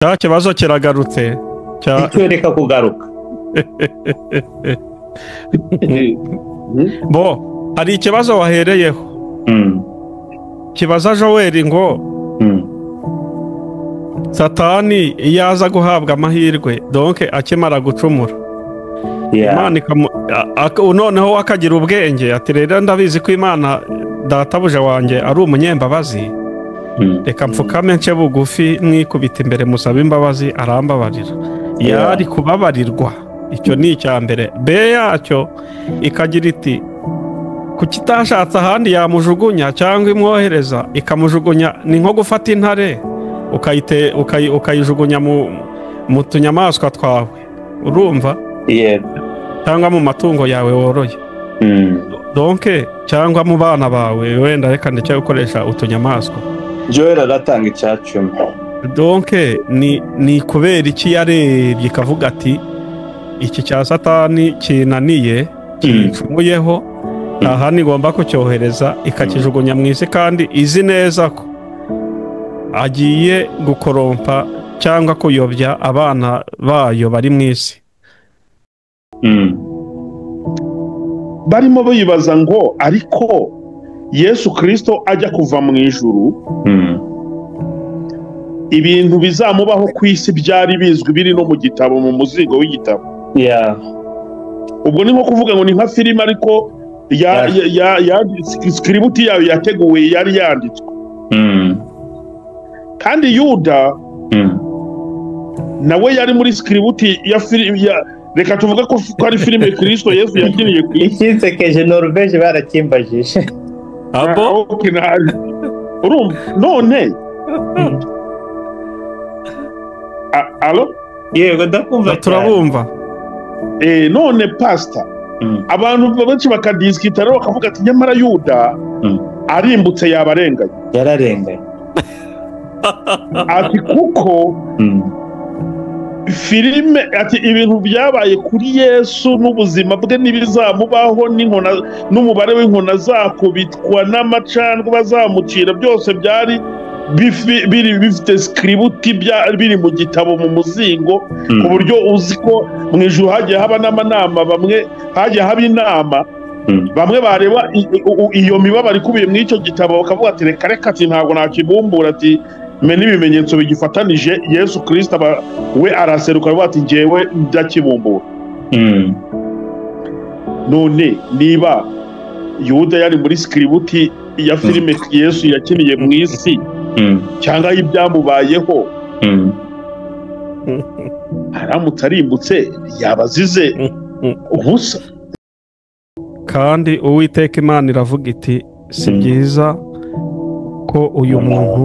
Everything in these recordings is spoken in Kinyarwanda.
cya kibazo kiragarutse reka kugaruka bo hari ikibazo wahereyeho kibaza Joel ngo Satani iyo aza guhabwa amahirwe donke akimara gucumura Imana noneho akagira ubwenge ati rero ndabizi ko Imana databuja wanjye ari umunyembabazi reka mfukame nce bugufi mwikubita imbere musaba imbabazi arambabarira yari kubabarirwa icyo ni icya mbere be yacyo ikagira iti kuki itashatse ahandi yamujugunya cyangwa imwohereza ikamujugunya ni nko gufata intare ukayijugunya mu tunyamaswa twawe urumva cyangwa mu matungo yawe woroye donke cyangwa mu bana bawe wenda reka ndetse gukoresha utunyamaswa Joel aratanga icyacumi donke ni kubera iki yarebye ikavuga ati iki cya Satani kinaniye kicumuyeho aha nigomba kucyohereza ikakijugunya mu isi kandi izi neza ko agiye gukorompa cyangwa kuyobya abana bayo bari mu isi barimo bibaza ngo ariko Yesu Kristo ajya kuva mu ijuru ibintu bizamubaho ku isi byari bizwi biri no mu gitabo mu muzigo w'igitabo ubwo ni nko kuvuga ngo ni nka filime ariko script yayo yateguwe yari yanditswe kandi Yuda nawe yari muri script ya filime reka tuvuga ko ari filime Kristo Yesu yakiniye ku isi ikinsekeje Norvege barakimbajije abo none alo yego ndakumva turabumva none pastor abantu benshi bakadiskita rero bakavuga ati nyamara Yuda arimbutse yabarenganye yararenganye ati kuko filime ati ibintu byabaye kuri Yesu n'ubuzima bwe n'ibizamubaho n'inkona n'umubare w'inkona zakubitwa n'amacandwe bazamucira byose byari bifite script biri mu gitabo mu muzingo ku buryo uzi ko mu ijuru hagiye haba n'amanama bamwe hagiye haba inama bamwe bareba iyo mibabaro ikubiye mu icyo gitabo bakavuga ati reka ati ntabwo nakibumbura ati me n'ibimenyetso bigifatanije Yesu Kristo we araseruka avuga ati njyewe ndakibumbura none niba Yuda yari muri script ya filime Yesu yakiniye mu isi cyangwa y'ibyamubayeho aramutse arimbutse yabazize ubusa kandi Uwiteka Imana iravuga iti si byiza ko uyu muntu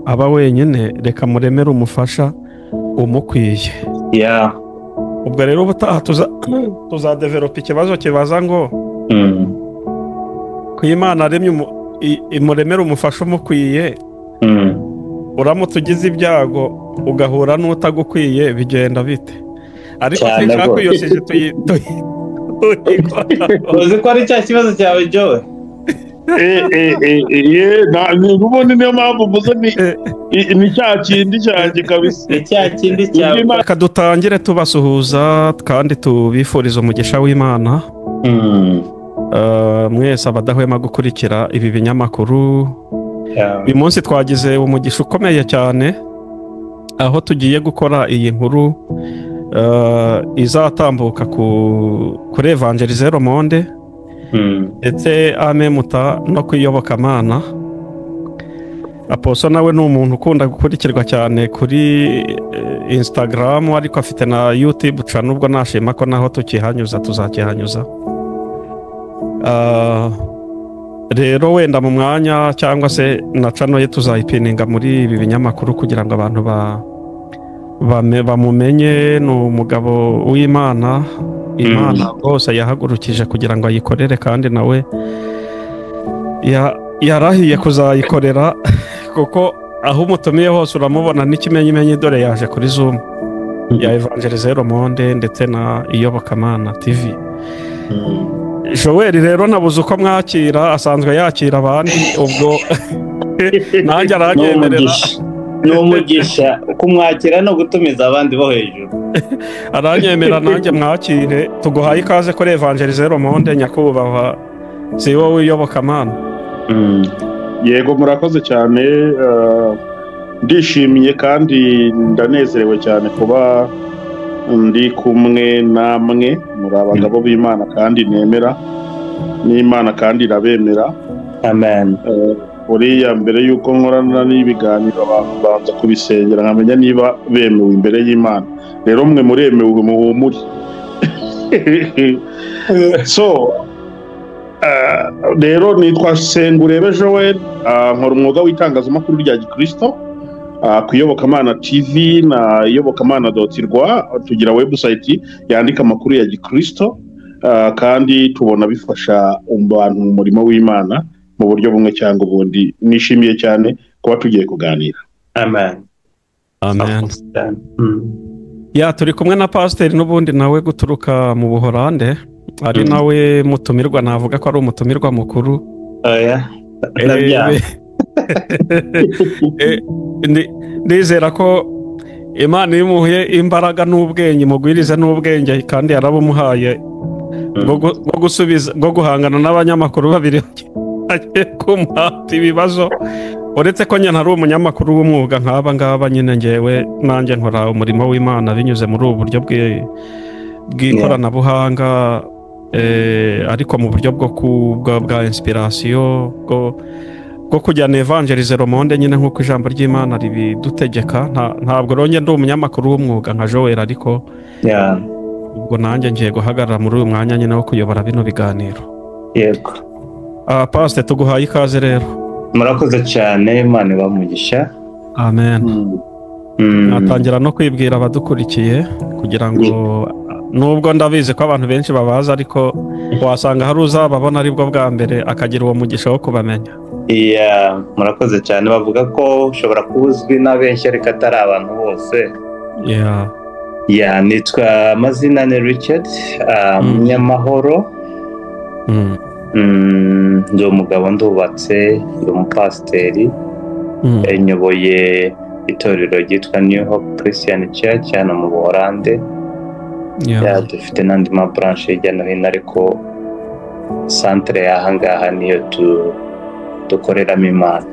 aba wenyine reka muremere umufasha umukwiye ubwo rero ubutaha tuzadevelopa ikibazo kibaza ngo ko Imana aremye imuremere umufasha umukwiye uramutse ugize ibyago ugahura n'utagukwiye bigenda bite ariko sinshaka ko iyo sije uzi ko ari cya kibazo cyawe Joe nubundi niyo mpamvu mvuze ni cya kindi cyanjye kabisa ni cya kindi cyawe reka dutangire tubasuhuza kandi tubifuriza umugisha w'Imana mwese abadahwema gukurikira ibi binyamakuru uyu munsi twagize umugisha ukomeye cyane aho tugiye gukora iyi nkuru izatambuka kuri Evangelize Le Monde ndetse amemuta no kwiyobokamana Aposo nawe ni umuntu ukunda gukurikirwa cyane kuri Instagram ariko afite na YouTube channel nubwo nashima ko naho tukihanyuza tuzakihanyuza rero wenda mu mwanya cyangwa se na channel ye tuzayipininga muri ibi binyamakuru kugira ngo abantu bamumenye ni umugabo w'Imana Imana rwose yahagurukije kugira ngo ayikorere kandi nawe yarahiye kuzayikorera kuko aho umutumiye hose uramubona n'ikimenyimenyi dore yaje kuri Zoom ya Evangelize Le Monde ndetse na Iyobokamana TV Joel rero nabuze uko mwakira asanzwe yakira abandi ubwo nanjye aragenderera ni umugisha kumwakira no gutumiza abandi bo hejuru. aranyemera nanjye mwakire tuguhaye ikaze kuri Evangelize Le Monde nyakubahwa si wowe uyobokamana. Yego murakoze cyane, ndishimiye kandi ndanezerewe cyane kuba ndi kumwe namwe muri abagabo b'Imana kandi nemera n'Imana kandi irabemera. Amen. Uriya mbere y'uko nkorana n'ibiganiro banza kubisengera nkamenya niba bemewe imbere y'Imana. Rero mwe muremewe muhumure. So rero nitwa Sengurebe Joel, nkora umwuga w'itangazamakuru rya Gikristo ku Iyobokamana TV na iyobokamana.rwa. Tugira website yandika amakuru ya Gikristo kandi tubona bifasha abantu mu murimo w'Imana mu buryo bumwe cyangwa ubundi. Nishimiye cyane kuba tugiye kuganira. Amen. Amen. Ya turi kumwe na pasiteri n'ubundi nawe guturuka mu Buholande, ari nawe mutumirwa, navuga ko ari umutumirwa mukuru. Oya. Ndizera ko Imana imuhe imbaraga n'ubwenge, mugwirize n'ubwenge kandi yarabumuhaye bwo gusubiza, bwo guhangana n'abanyamakuru babiri kumata ibibazo. Uretse ko nyine ntari umunyamakuru w'umwuga nk'aba ngaba, nyine ngewe nanjye nkora umurimo w'Imana binyuze muri ubu buryo bw'ikoranabuhanga, ariko mu buryo bwa inspiration bwo kujyana Evangelize Le Monde nyine nk'uko ijambo ry'Imana ribidutegeka. Ntabwo ronye ndi umunyamakuru w'umwuga nka Joel, ariko ubwo nanjye ngiye guhagarara muri uyu mwanya nyine wo kuyobora bino biganiro. Yego. Pastor tuguhaye ikaze rero. Murakoze cyane, Imana ibamugisha. Amen. Natangira no kwibwira abadukurikiye kugira ngo nubwo ndabizi ko abantu benshi babaza, ariko wasanga hari uzababona aribwo bwa mbere akagira uwo mugisha wo kubamenya. Murakoze cyane. Bavuga ko ushobora kuba uzwi na benshi ariko atari abantu bose. Nitwa amazina ni Richard Munyamahoro. Ndi umugabo, ndubatse, ndi umupasiteri, nyoboye itorero ryitwa New Hope Christian Church hano mu Buholande. Dufite n'andi branche hirya no hino, ariko centre y'ahangaha niyo dukoreramo Imana.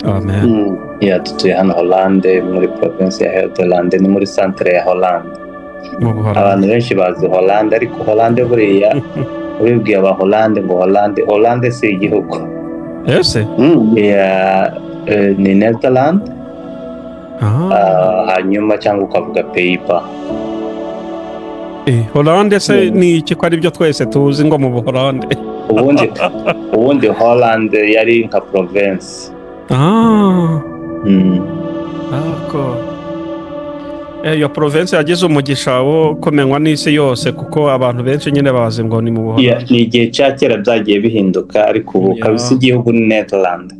Amen. Dutuye hano Hollande, muri province ya Gelderland, ni muri centre ya Hollande. Abantu benshi bazi Hollande, ariko Hollande buriya ubibwiye aba Hollande ngo Hollande si igihugu. Ese? Ni Netherland. Hanyuma cyangwa ukavuga Pays-Bas. Hollande se ni iki ko ari byo twese tuzi ngo mu Buholande? Ubundi Hollande yari nka province. Iyo province yagize umugisha wo kumenywa n'isi yose, kuko abantu benshi nyine bazi ngo ni mu Buholande. Ni igihe cya kera byagiye bihinduka, ariko ubu kabisa igihugu ni Netherland.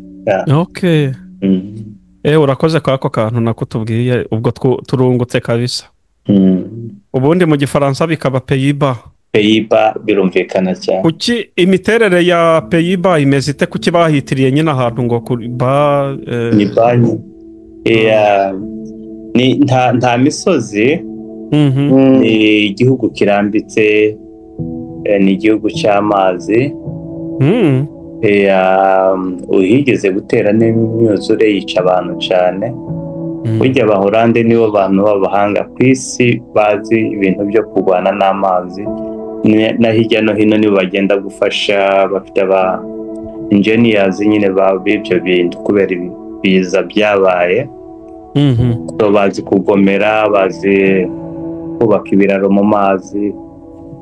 Urakoze kwa ako kantu nako tubwiye, ubwo turungutse kabisa. Ubundi mu Gifaransa bikaba Pays-Bas. Pays-Bas birumvikana cyane. Kuki imiterere ya Pays-Bas imeze ite? Kuki bahitiriye nyine ahantu ngo ni banki? Nta misozi, ni igihugu kirambitse, ni igihugu cy'amazi. Uhigeze gutera n'imyuzure yica abantu cyane. Burya Abaholande nibo bantu b'abahanga ku isi, bazi ibintu byo kurwana n'amazi, na hirya no hino nibo bagenda gufasha, bafite aba engineers nyine b'ibyo bintu kubera ibiza byabaye. Bazi kugomera, bazi kubaka ibiraro mu mazi,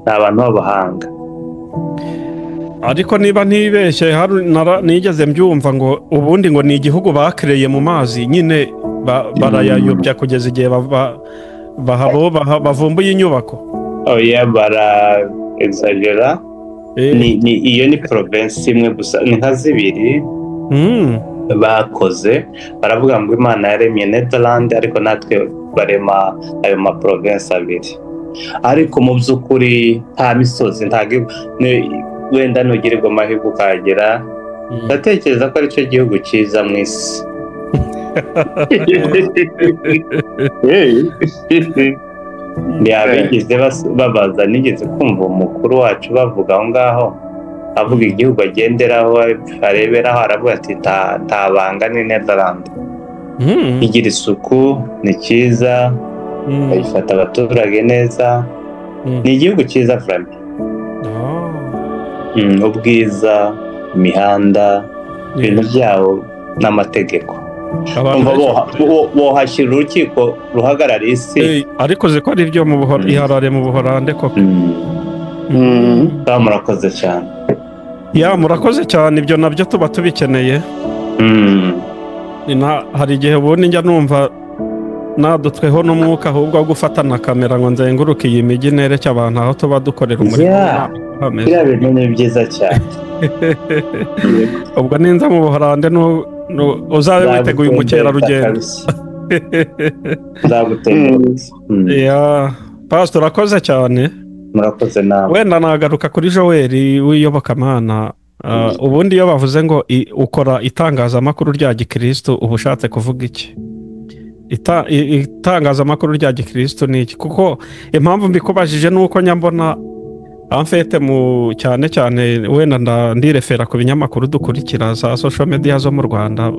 ni abantu b'abahanga. Ariko niba ntibeshye nigeze mbyumva ngo ubundi ngo ni igihugu bakereye mu mazi nyine, barayayobya kugeza igihe bavumbuye inyubako. Bara exagera. Iyo ni province imwe gusa, ni nka zibiri bakoze. Baravuga ngo Imana yaremye Netherland, ariko natwe barema ayo ma province abiri. Ariko mu by'ukuri nta misozi, wenda nugirirwa amahirwe ukahagera, ndatekereza ko aricyo gihugu cyiza mu isi. ntiyabigeze babaza, nigeze kumva umukuru wacu bavuga aho ngaho avuga igihugu agenderaho areberaho, aravuga ati ntabanga ni Netherlands, igira isuku, ni cyiza, bayifata abaturage neza, ni igihugu cyiza Flammy. Ubwiza, imihanda, ibintu byawo n'amategeko. Bohashyira urukiko ruhagarariye isi. Ariko ziko ari byo mu Iharare mu Buholande koko. Murakoze cyane. Murakoze cyane, ibyo nabyo tuba tubikeneye. Hari igihe ubundi njya numva nadutweho n'umwuka ahubwo wo gufata na kamera ngo nzenguruke iyi mijyi nereke abantu aho tuba dukorera umurimo. Biriya bintu ni byiza cyane. Ubwo ninza mu Buholande uzabe witeguye umukerarugendo. Pastor, urakoze cyane. Murakoze nawe. Wenda nagaruka kuri Joel w'iyobokamana. Ubundi iyo bavuze ngo ukora itangazamakuru rya gikristo uba ushatse kuvuga iki? Itangazamakuru rya gikristo ni iki? Kuko impamvu mbikubajije nuko nyambona amfete cyane cyane wenda ndirefera ku binyamakuru dukurikira za social media zo mu Rwanda,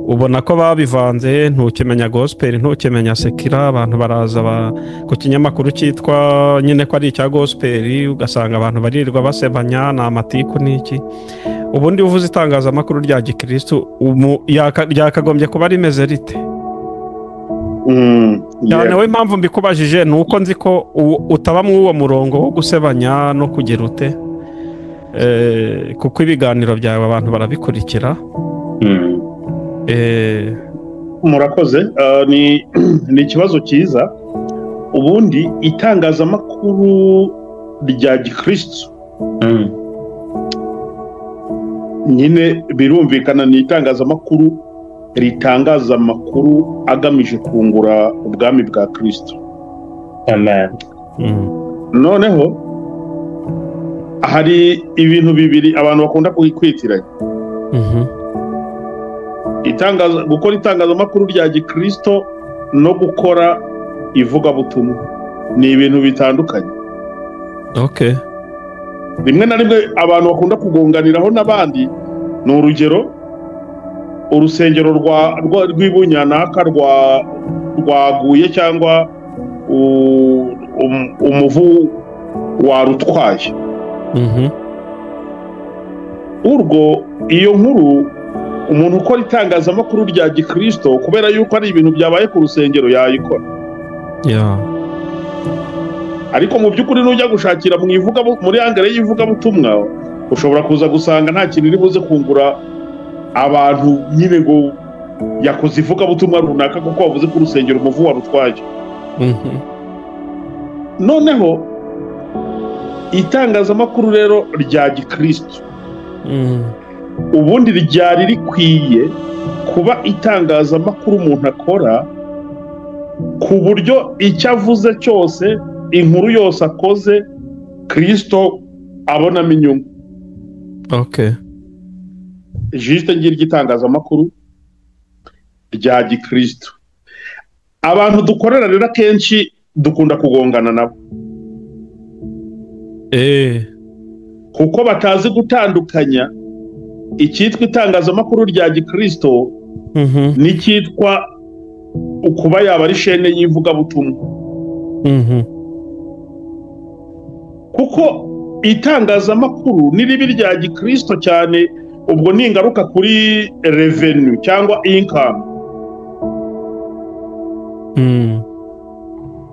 ubona ko babivanze, ntukimenya gospel, ntukimenya sekira, abantu baraza ku kinyamakuru cyitwa nyine ko ari icya gospel, ugasanga abantu barirwa basebanya na amatiku n'iki. Ubundi uvuze itangazamakuru rya gikristo ryakagombye kuba rimeze rite? Cyane we impamvu mbikubajije nuko nzi ko utaba mu uwo murongo wo gusebanya no kugira ute, kuko ibiganiro byawe abantu barabikurikira. Murakoze. Ni ikibazo cyiza. Ubundi itangazamakuru rya gikristo nyine birumvikana ni itangazamakuru ritangaza amakuru agamije kungura ubwami bwa Kristo. Amen. Noneho hari ibintu bibiri abantu bakunda kwitiranya. Gukora itangazamakuru rya gikristo no gukora ivugabutumwa ni ibintu bitandukanye. Okay. Rimwe na rimwe abantu bakunda kugonganiraho n'abandi, ni urugero urusengero rw'ibunyanaka rwaguye cyangwa umuvu warutwaye. Urwo iyo nkuru umuntu ukora itangazamakuru rya gikristo kubera yuko ari ibintu byabaye ku rusengero yayikora. Ariko mu by'ukuri nujya gushakira muri angere y'ivugabutumwa ushobora kuza gusanga nta kintu iri buze kungura abantu, nyine ngo yakoze ivugabutumwa runaka kuko wavuze ko urusengero umuvu warutwaye. Noneho itangazamakuru rero rya gikristo ubundi ryari rikwiye kuba itangazamakuru umuntu akora ku buryo icyo avuze cyose, inkuru yose akoze, Kristo abonamo inyungu. Okay. Juste ngiryo itangazamakuru rya gikristo. Abantu dukorera rero akenshi dukunda kugongana nabo. Kuko batazi gutandukanya icyitwa itangazamakuru rya gikristo n'icyitwa ukuba yaba ari shene y'ivugabutumwa. Kuko itangazamakuru n'iribi rya gikristo cyane, ubwo ni ingaruka kuri revenue cyangwa income.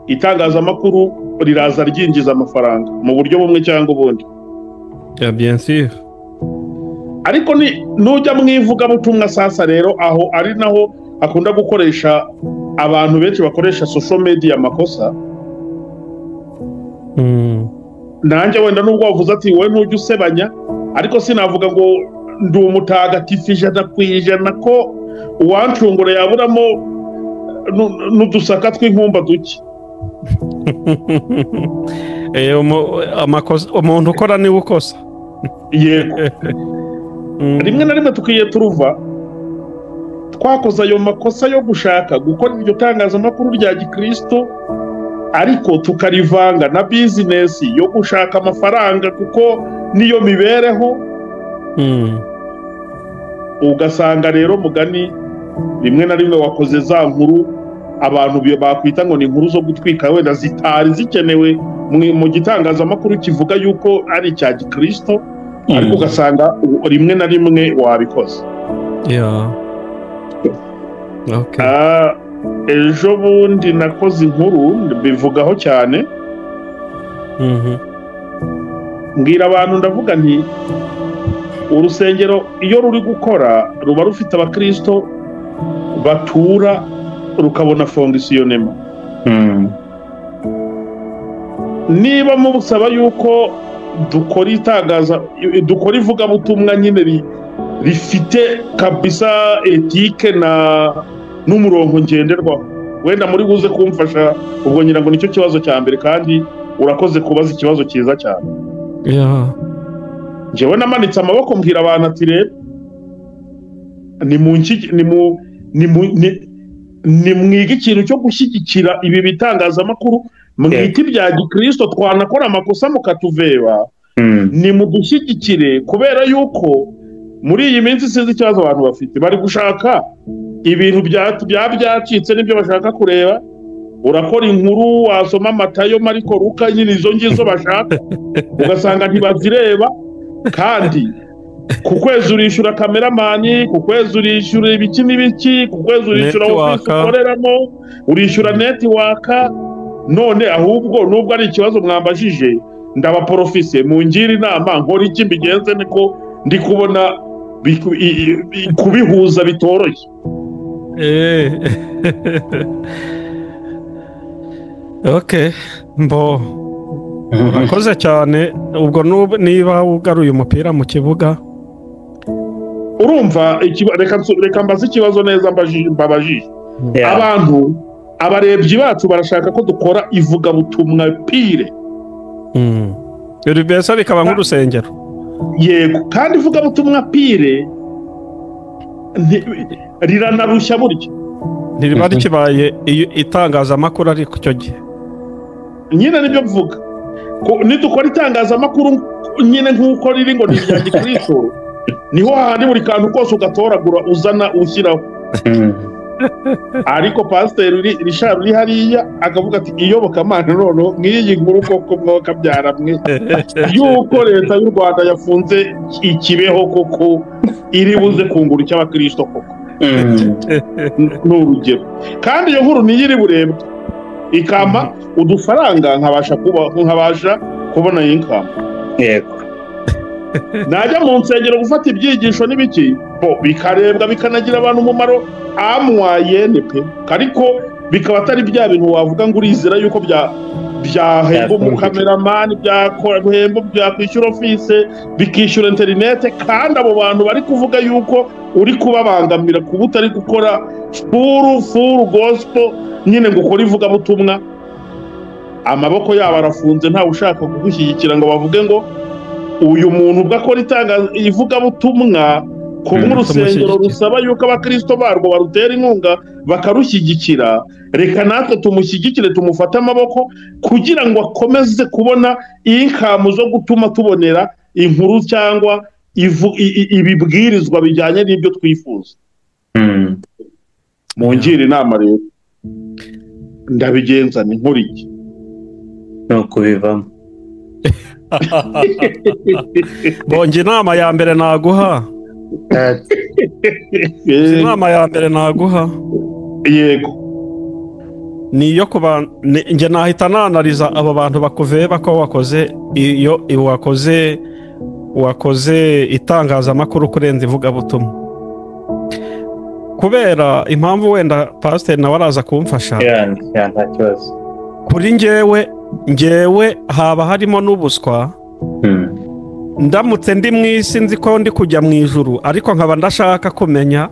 Itangazamakuru riraza ryinjiza amafaranga mu buryo bumwe cyangwa ubundi. Bien sûr. Ariko nujya mu ivugabutumwa sasa rero aho ari naho akunda gukoresha abantu benshi bakoresha social media amakosa. Nanjye wenda nubwo wavuze ati wowe ntujya usebanya, ariko sinavuga ngo ndi umutagatifu 100% ko uwancungura yaburamo n'udusaka tw'inkumba duke. Umuntu ukora niwe ukosa. Yego. Rimwe na rimwe tukiye turuva twakoze ayo makosa yo gushaka gukora iryo tangazamakuru rya gikristo ariko tukarivanga na bizinesi yo gushaka amafaranga kuko niyo mibereho. Ugasanga rero mugani rimwe na rimwe wakoze za nkuru abantu bakwita ngo ni inkuru zo gutwika wenda zitari zikenewe mu gitangazamakuru kivuga yuko ari icya gikristo, ariko ugasanga rimwe na rimwe wabikoze. Ejo bundi nakoze inkuru bivugaho cyane, mbwira abantu ndavuga nti urusengero iyo ruri gukora ruba rufite abakristo batura rukabona fondisiyonema. Niba mubusaba yuko dukora ivugabutumwa nyine rifite kabisa etike n'umurongo ngenderwaho, wenda muri buze kumfasha ubwo ngira ngo nicyo kibazo cya mbere, kandi urakoze kubaza ikibazo cyiza cyane. Njyewe namanitse amaboko mbwira abantu ati rero nimwiga ikintu cyo gushyigikira ibi bitangazamakuru, mwite ibya gikristo, twanakora amakosa mukatuveba, nimudushyigikire, kubera yuko muri iyi minsi sinzi ikibazo abantu bafite, bari gushaka ibintu byacitse n'ibyo bashaka kureba. Urakora inkuru wasoma Matayo, Mariko, Luka, nyine izo ngizo bashaka, ugasanga ntibazireba. Kandi ku kwezi urishyura kameramani, ku kwezi urishyura ibiki n'ibiki, ku kwezi urishyura ofisi ukoreramo, urishyura netiwaka. None ahubwo nubwo ari ikibazo mwambajije, ndabaporofise mungira inama nkora iki mbigenze, niko ndi kubona kubihuza bitoroshye. Mbo urakoze cyane. Ubwo niba ugaruye umupira mu kibuga, urumva reka mbaze ikibazo neza mbabajije. Abantu abarebyi bacu barashaka ko dukora ivugabutumwa pire, biri besa bikaba nk'urusengero. Yego, kandi ivugabutumwa pire riranarushya burya, ntiriba rikibaye itangazamakuru ari ku cyo gihe. Nyine nibyo mvuga ko nidukora itangazamakuru nyine nk'uko riri ngo ni irya gikristo, niho hahandi buri kantu kose ugatoragura uzana ushyiraho. Ariko pasiteri Richard uri hariya akavuga ati iyobokamana noneho nk'iyi nkuru koko mwokabyara mwe yuko leta y'u Rwanda yafunze ikibeho koko iri buze kungura icy'abakristo koko. N'urugero, kandi iyo nkuru niyo iri burebwe ikama udufaranga nkabasha kubona income. Yego, najya mu nsengero gufata ibyigisho n'ibiki bikarebwa bikanagira abantu umumaro amwayene pe, ariko bikaba atari bya bintu wavuga ngo urizera yuko byahemba umukameramani, byahemba byakwishyura ofise, bikishyura interinete, kandi abo bantu bari kuvuga yuko uri kubabangamira kuba utari gukora full gospel, nyine ngo ukore ivugabutumwa. Amaboko yabo arafunze, ntawe ushaka kugushyigikira ngo bavuge ngo uyu muntu ubwo akora ivugabutumwa ku urusengero rusaba yuko abakristo barwo barutera inkunga bakarushyigikira. Reka natwe tumushyigikire, tumufate amaboko kugira ngo akomeze kubona inkamu zo gutuma tubonera inkuru cyangwa ibibwirizwa bijyanye n'ibyo twifuza. Mungire inama rero, ndabigenza ni nkuru iki no kubivamo. Bonge inama ya mbere naguha, inama ya mbere naguha, yego, niyo kuba nge nahita nanariza abo bantu bakuveba ko wakoze itangazamakuru kurenza ivugabutumwa, kubera impamvu wenda pasiteri nawe araza kumfasha. Nta kibazo. Kuri ngewe haba harimo n'ubuswa. Ndamutse ndi mu isi nzi ko ndi kujya mu ijuru, ariko nkaba ndashaka kumenya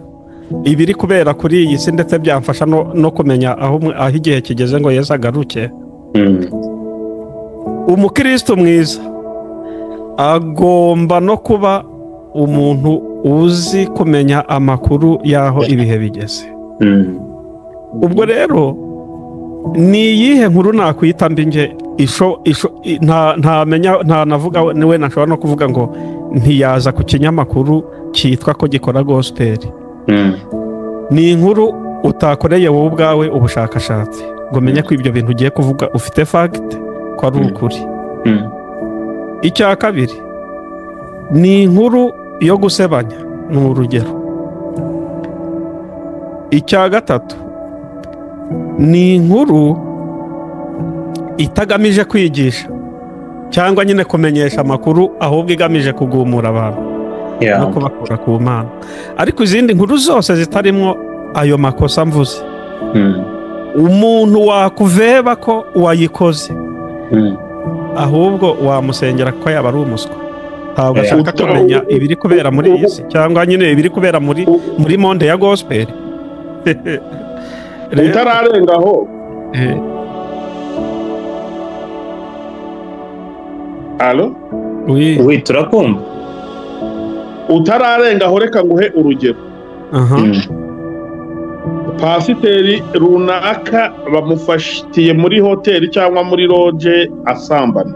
ibiri kubera kuri iyi si, ndetse byamfasha no kumenya aho igihe kigeze ngo Yesu agaruke. Umukristo mwiza agomba no kuba umuntu uzi kumenya amakuru y'aho ibihe bigeze. Ubwo rero ni iyihe nkuru nakwita mbi nge ntanavuga niwe nashobora no kuvuga ngo ntiyaza ku kinyamakuru cyitwa ko gikora gospel. Ni inkuru utakoreye wowe ubwawe ubushakashatsi ngo menye ko ibyo bintu ugiye kuvuga ufite fact ko ari ukuri. Icya kabiri ni inkuru yo gusebanya, ni urugero. Icya gatatu ni inkuru itagamije kwigisha cyangwa nyine kumenyesha amakuru, ahubwo igamije kugumura abantu no kubakura ku Mana. Ariko izindi nkuru zose zitarimo ayo makosa mvuze, umuntu wakuveba ko wayikoze, ahubwo wamusengera ko yaba ari umuswa. Ntabwo ashaka kumenya ibiri kubera muri iyi si cyangwa nyine ibiri kubera muri monde ya gospel. Utararengaho Alo? Oui, turakumva. Utararengaho reka nguhe urugero. Pasiteri runaka bamufashitiye muri hoteli cyangwa muri loge asambana.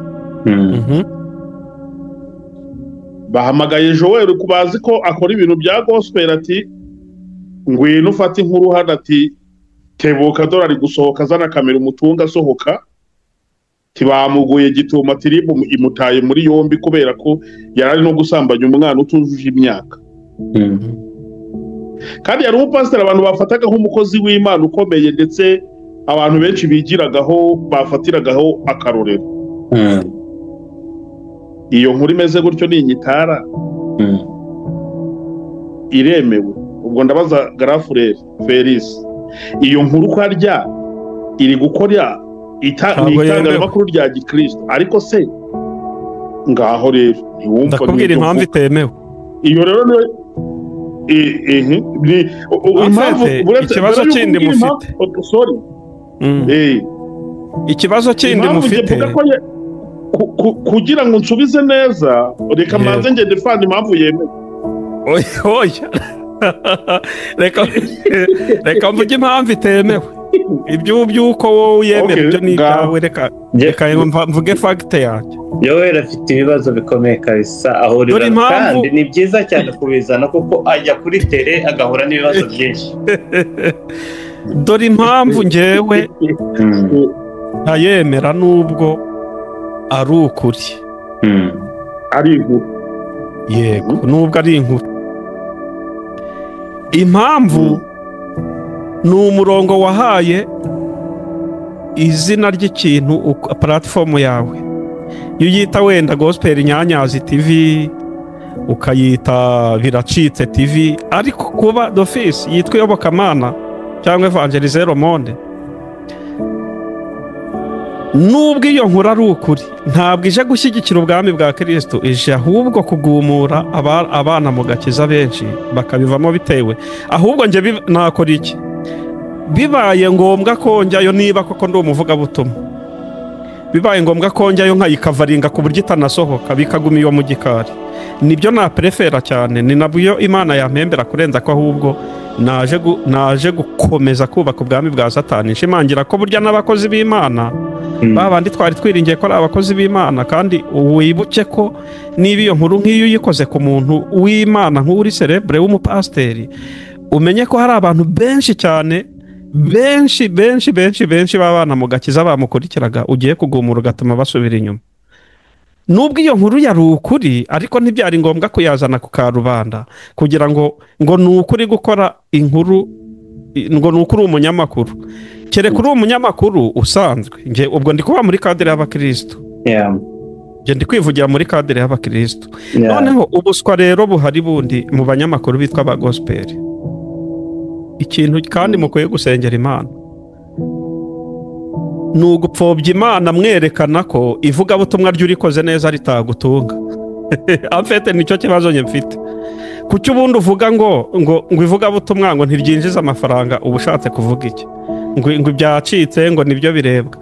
Bahamagaye Joel kubazi ko akora ibintu bya gospel, ati ngwino ufate inkuru hano, ati tebuka dolari gusohoka zana kamera umutunga asohoka. Tibamuguye gituma tiribu imutaye muri yombi kubera ko yarari no gusambanya umwana utujuje imyaka. Kandi yari umupasiteri abantu bafataga nk'umukozi w'Imana ukomeye, ndetse abantu benshi bigiragaho bafatiragaho akarorero. Iyo nkuru imeze gutyo ni inyitara iremewe. Ubwo ndabaza Garafureri Felix, iyo nkuru ko arya iri gukora itangazamakuru rya Gikristo, ariko se ngaho rero ntiwumva ndakubwira impamvu itemewe. Iyo rero ikibazo kindi mufite. Ikibazo kindi mufite kugira ngo nsubize neza, reka manze nge defend impamvu yemewe. Oya reka mvuge impamvu itemewe. Ibyo byuko wowe yemera ibyo ni ibyawe, reka mvuge fact yanjye. Yowe afite ibibazo bikomeye kabisa ahurira, kandi ni byiza cyane kubizana kuko ajya kuri tele agahura n'ibibazo byinshi. Dore impamvu ngewe ntayemera nubwo ari ukuri. Ari inkuru. Yego, nubwo ari inkuru. Impamvu ni umurongo wahaye izina ry'ikintu, platform yawe. Iyo uyita wenda Gospel Nyanyazi TV, ukayita Biracitse TV, ariko kuba d'office yitwa Iyobokamana cyangwa Evangelizero Monde, nubwo iyo nkuru ari ukuri, ntabwo ije gushyigikira ubwami bwa Kristo, ije ahubwo kugumura abana mu gakiza benshi bakabivamo bitewe. Ahubwo nje nakora iki? Bibaye ngombwa ko njyayo, niba koko ndi umuvugabutumwa, bibaye ngombwa ko njyayo nkayikavaringa ku buryo itanasohoka bikaguma iyo mu gikari, nibyo naprefera cyane. Ni nabyo Imana yampembera kurenza ko ahubwo naje gukomeza kubaka ubwami bwa Satani, nshimangira ko burya n'abakozi b'Imana babandi twari twiringiye ko ari abakozi b'Imana. Kandi wibuke ko niba iyo nkuru nk'iyo uyikoze ku muntu w'Imana nk'uri celebre w'umupasiteri, umenye ko hari abantu benshi cyane, benshi babana mu gakiza bamukurikiraga, ugiye kugumura ugatuma basubira inyuma. Nubwo iyo nkuru yari ukuri, ariko ntibyari ngombwa kuyazana ku karubanda kugira ngo ni ukuri gukora inkuru, ngo ni ukuri umunyamakuru. Kereka uri umunyamakuru usanzwe, nge ubwo ndi kuba muri kadire y'Abakristo. Nge ndi kwivugira muri kadire y'Abakristo. Noneho ubuswa rero buhari bundi mu banyamakuru bitwa ba gospel. Ikintu kandi mukwiye gusengera Imana ni ugupfobya Imana, mwerekana ko ivugabutumwa ry'urikoze neza ritagutunga. Amfete nicyo kibazo nye mfite. Kuki ubundi uvuga ngo ivugabutumwa ngo ntiryinjiza amafaranga, ubushatse kuvuga iki? Ngo byacitse ngo nibyo birebwa.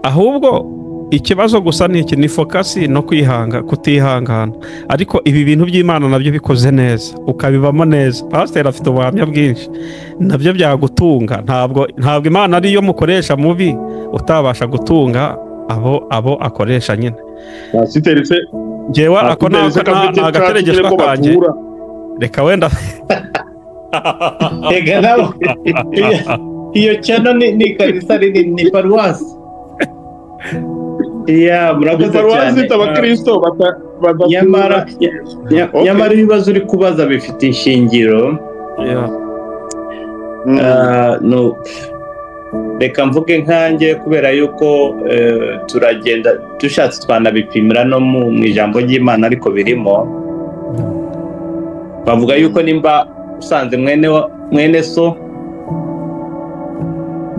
Ahubwo ikibazo gusa ni iki, ni fokasi no kutihangana, ariko ibi bintu by'Imana nabyo bikoze neza ukabibamo neza. Pasiteri afite ubuhamya bwinshi, nabyo byagutunga. Ntabwo Imana ariyo mukoresha mubi utabasha gutunga abo akoresha nyine. Pasiteri se njyewe ako nagateregeshwa kanjye, reka wenda ega nawe iyo cyano ni kanisa ni paruwasi. Murakoze cyane. Abakristo nyamara ibibazo uri kubaza bifite ishingiro. Reka mvuge nkanjye, kubera yuko turagenda dushatse twanabipimira no mu ijambo ry'Imana, ariko birimo bavuga yuko nimba usanze mwene so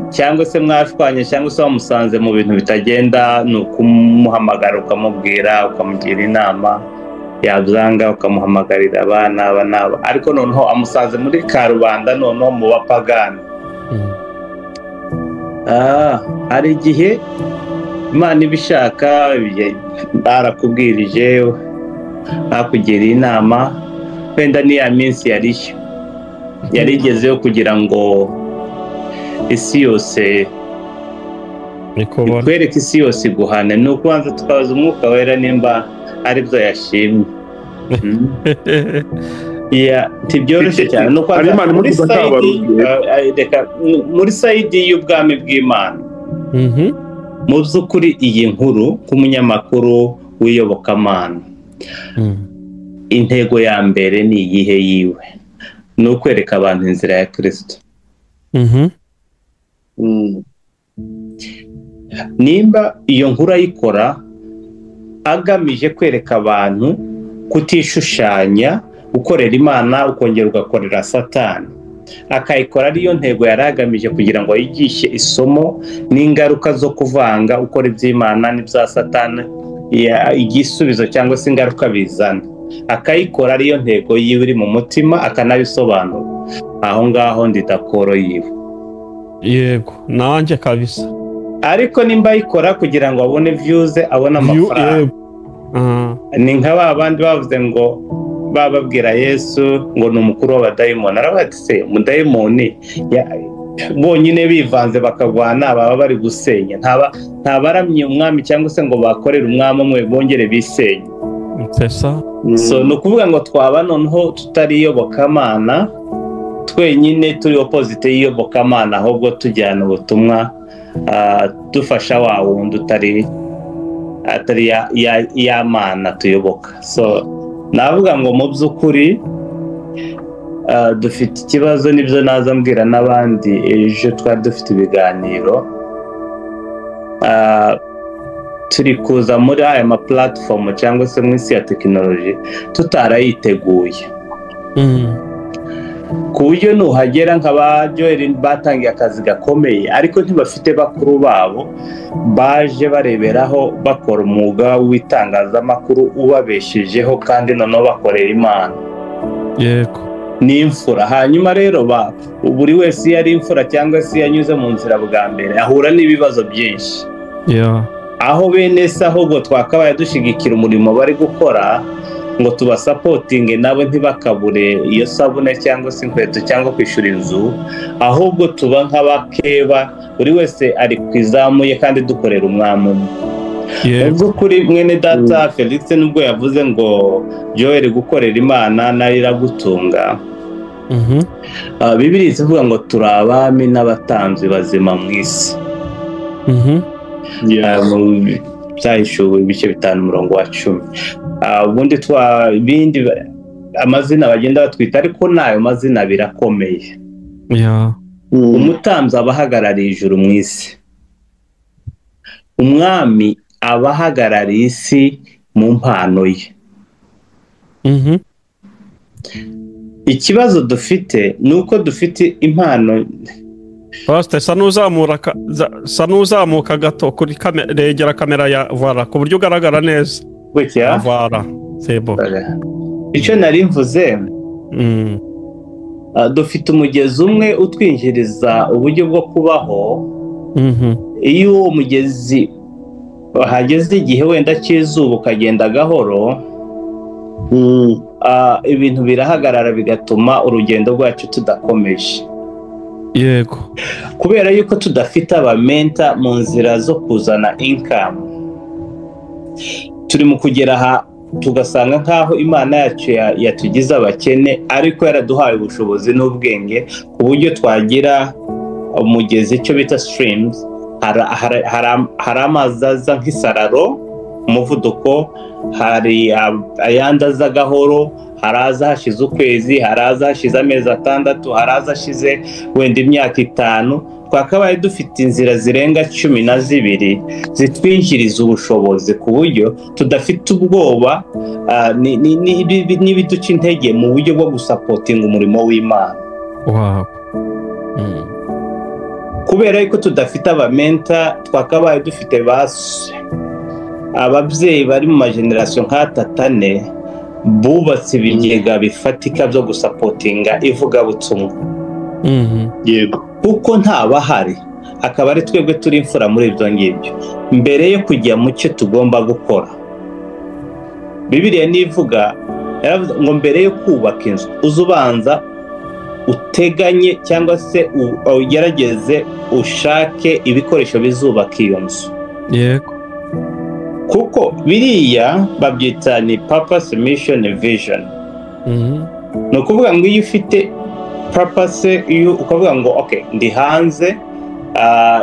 cyangwa se mwashwanye cyangwa se wamusanze mu bintu bitagenda, ni ukumuhamagara ukamubwira, ukamugira inama, yabyanga ukamuhamagarira abana, ariko noneho amusanze muri karubanda, noneho mu bapagani. Hari igihe Imana ibishaka barakubwirije, bakugira inama, wenda niya minsi yari igezeho kugira ngo isi yose ikwereke, isi yose iguhane. Ni ukubanza tukabaza Umwuka Wera nimba aribyo yashimye. Ntibyoroshye cyane. Ni ukubanza muri sayidi y'ubwami bw'Imana. Mu by'ukuri iyi nkuru nk'umunyamakuru w'iyobokamana, intego ya mbere ni iyihe yiwe? Ni ukwereka abantu inzira ya Kristo. Nimba iyo nkuru ayikora agamije kwereka abantu kutishushanya, gukorera Imana ukongera ugakorera Satani, akayikora ariyo ntego yari agamije, kugira ngo yigishe isomo n'ingaruka zo kuvanga ukora iby'Imana n'ibya Satani, igisubizo cyangwa se ingaruka bizana, akayikora ariyo ntego yiwe iri mu mutima, akanabisobanura, aho ngaho ndidakoro yiwe. Yego, nanjye kabisa. Ariko nimba ayikora kugira ngo abone views, abone amafaranga, ni nka babandi bavuze ngo bababwira Yesu ngo ni umukuru w'abadayimoni. Aravuga ati se umudayimoni bonyine bivanze bakagwana baba bari gusenya, ntabaramye umwami cyangwa se ngo bakorere umwami umwe bongere bisenye. So ni ukuvuga ngo twaba noneho tutari iyobokamana twenyine, turi opposite y'iyobokamana, ahubwo tujyana ubutumwa dufasha wa wundi atari ya Mana tuyoboka. So navuga ngo mu by'ukuri dufite ikibazo, nibyo naza mbwira n'abandi. Ejo twari dufite ibiganiro, turi kuza muri aya ma platform cyangwa se mu isi ya tekinoloji tutarayiteguye, ku buryo nuhagera nk'aba Joel batangiye akazi gakomeye, ariko ntibafite bakuru babo baje bareberaho bakora umwuga w'itangazamakuru ubabeshejeho, kandi noneho bakorera Imana. Yego, ni imfura. Hanyuma rero buri wese iyo ari imfura cyangwa se yanyuze mu nzira bwa mbere ahura n'ibibazo byinshi. Aho bene se ahubwo twakabaye dushigikira umurimo bari gukora, ngo tubasapotinge nabo ntibakabure iyo sabune cyangwa se inkweto cyangwa kwishura inzu, ahubwo tuba nk'abakeba, buri wese ari kwizamuye kandi dukorera umwami umwe. Ubwo kuri mwene data Felix nubwo yavuze ngo Joel gukorera Imana nayo iragutunga, Bibiliya ivuga ngo turi abami n'abatanzi bazima mu isi. Byahishuwe ibice 5:10. Ubundi bindi amazina bagenda batwita, ariko nayo mazina birakomeye. Umutambyi abahagarariye ijuru mu isi, umwami abahagarariye isi mu mpano ye. Ikibazo dufite ni uko dufite impano. Pastor, sa n'uzamuka gato kuri kamera, regera kamera ya Vara ku buryo ugaragara neza. Gutya Vara sebo. Icyo nari mvuze, dufite umugezi umwe utwinjiriza uburyo bwo kubaho. Iyo uwo mugezi hageze igihe wenda cy'izuba ukagenda gahoro, ibintu birahagarara bigatuma urugendo rwacu tudakomeje. Yego. Kubera yuko tudafite abamenta mu nzira zo kuzana income, turi mu kugera aha tugasanga nk'aho Imana yacu yatugize abakene, ariko yaraduhaye ubushobozi n'ubwenge ku buryo twagira umugezi, icyo bita streams. Hari amazi aza nk'isararo umuvuduko, hari ayandi aza gahoro, hari aza hashize ukwezi, hari aza hashize amezi 6, hari aza hashize wenda imyaka 5. Twakabaye dufite inzira zirenga 12 zitwinjiriza ubushobozi ku buryo tudafite ubwoba n'ibiduca intege mu buryo bwo gusapotinga umurimo w'Imana. Wow. Kubera yuko tudafite abamenta, twakabaye dufite ababyeyi bari mu mageneration nk'atatane bubatse ibigega bifatika byo gusapotinga ivugabutumwa. Yego. Kuko ntabahari, akaba ari twebwe turi imfura muri ibyo ngibyo. Mbere yo kujya mu cyo tugomba gukora, Bibiliya nivuga ngo mbere yo kubaka inzu uzubanza uteganye cyangwa se ugerageze ushake ibikoresho bizubaka iyo nzu. Yego. Kuko biriya babyita ni purpose, mission, vision. Ni ukuvuga ngo iyo ufite purpose, iyo ukavuga ngo okay, ndi hanze,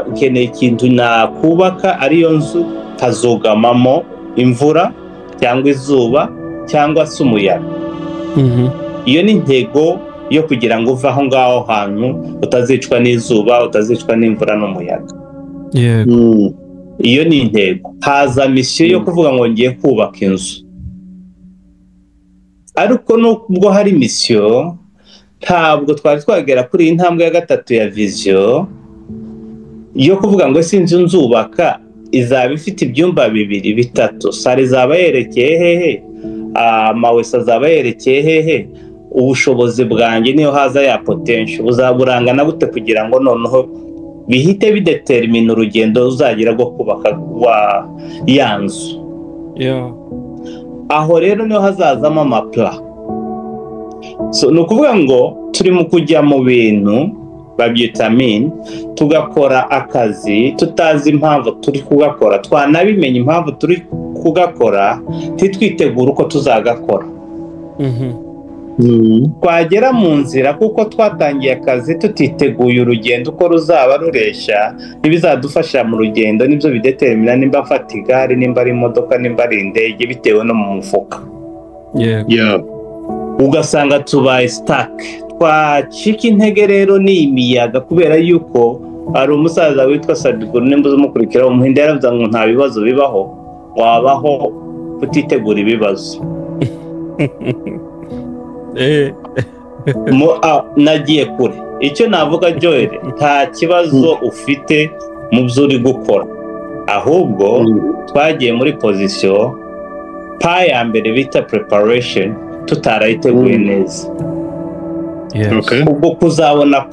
ukeneye ikintu nakubaka, ariyo nzu kazugamamo imvura cyangwa izuba cyangwa se umuyaga. Iyo ni intego yo kugira ngo uve aho ngaho hantu utazicwa n'izuba, utazicwa n'imvura n'umuyaga. Yego. Iyo ni intego. Haza misiyo yo kuvuga ngo ngiye kubaka inzu, ariko nubwo hari misiyo, ntabwo twari twagera kuri iyi ntambwe ya 3 ya vision yo kuvuga ngo sinzi nzubaka izaba ifite ibyumba 2, 3, sare zaba yerekeye hehe, amawese azaba yerekeye hehe, ubushobozi bwanjye niyo haza ya potential buzaburangana gute kugira ngo noneho bihite bidetermine urugendo uzagira rwo kubaka ya nzu. Aho rero niho hazazamo amapla. So ni ukuvuga ngo turi mu kujya mu bintu babyita tugakora akazi tutazi impamvu turi kugakora, twanabimenya impamvu turi kugakora ntitwitegure uko tuzagakora. Twagera mu nzira kuko twatangiye akazi tutiteguye urugendo uko ruzaba rureshya, ntibizadufasha mu rugendo, nibyo bidetermina nimba mfata igare, nimba ari imodoka, nimba ari indege, bitewe no mu mufuka. Ugasanga tubaye stuck, twacika intege. Rero ni imiyaga, kubera yuko hari umusaza witwa Sadhguru, nimba umukurikira, umuhinde yaravuze ngo nta bibazo bibaho, wabaho utitegura ibibazo. Nagiye kure. Icyo navuga Joel, nta kibazo ufite mu byo uri gukora, ahubwo twagiye muri position ya mbere bita preparation tutarayiteguye neza. Ubwo kuzabona ya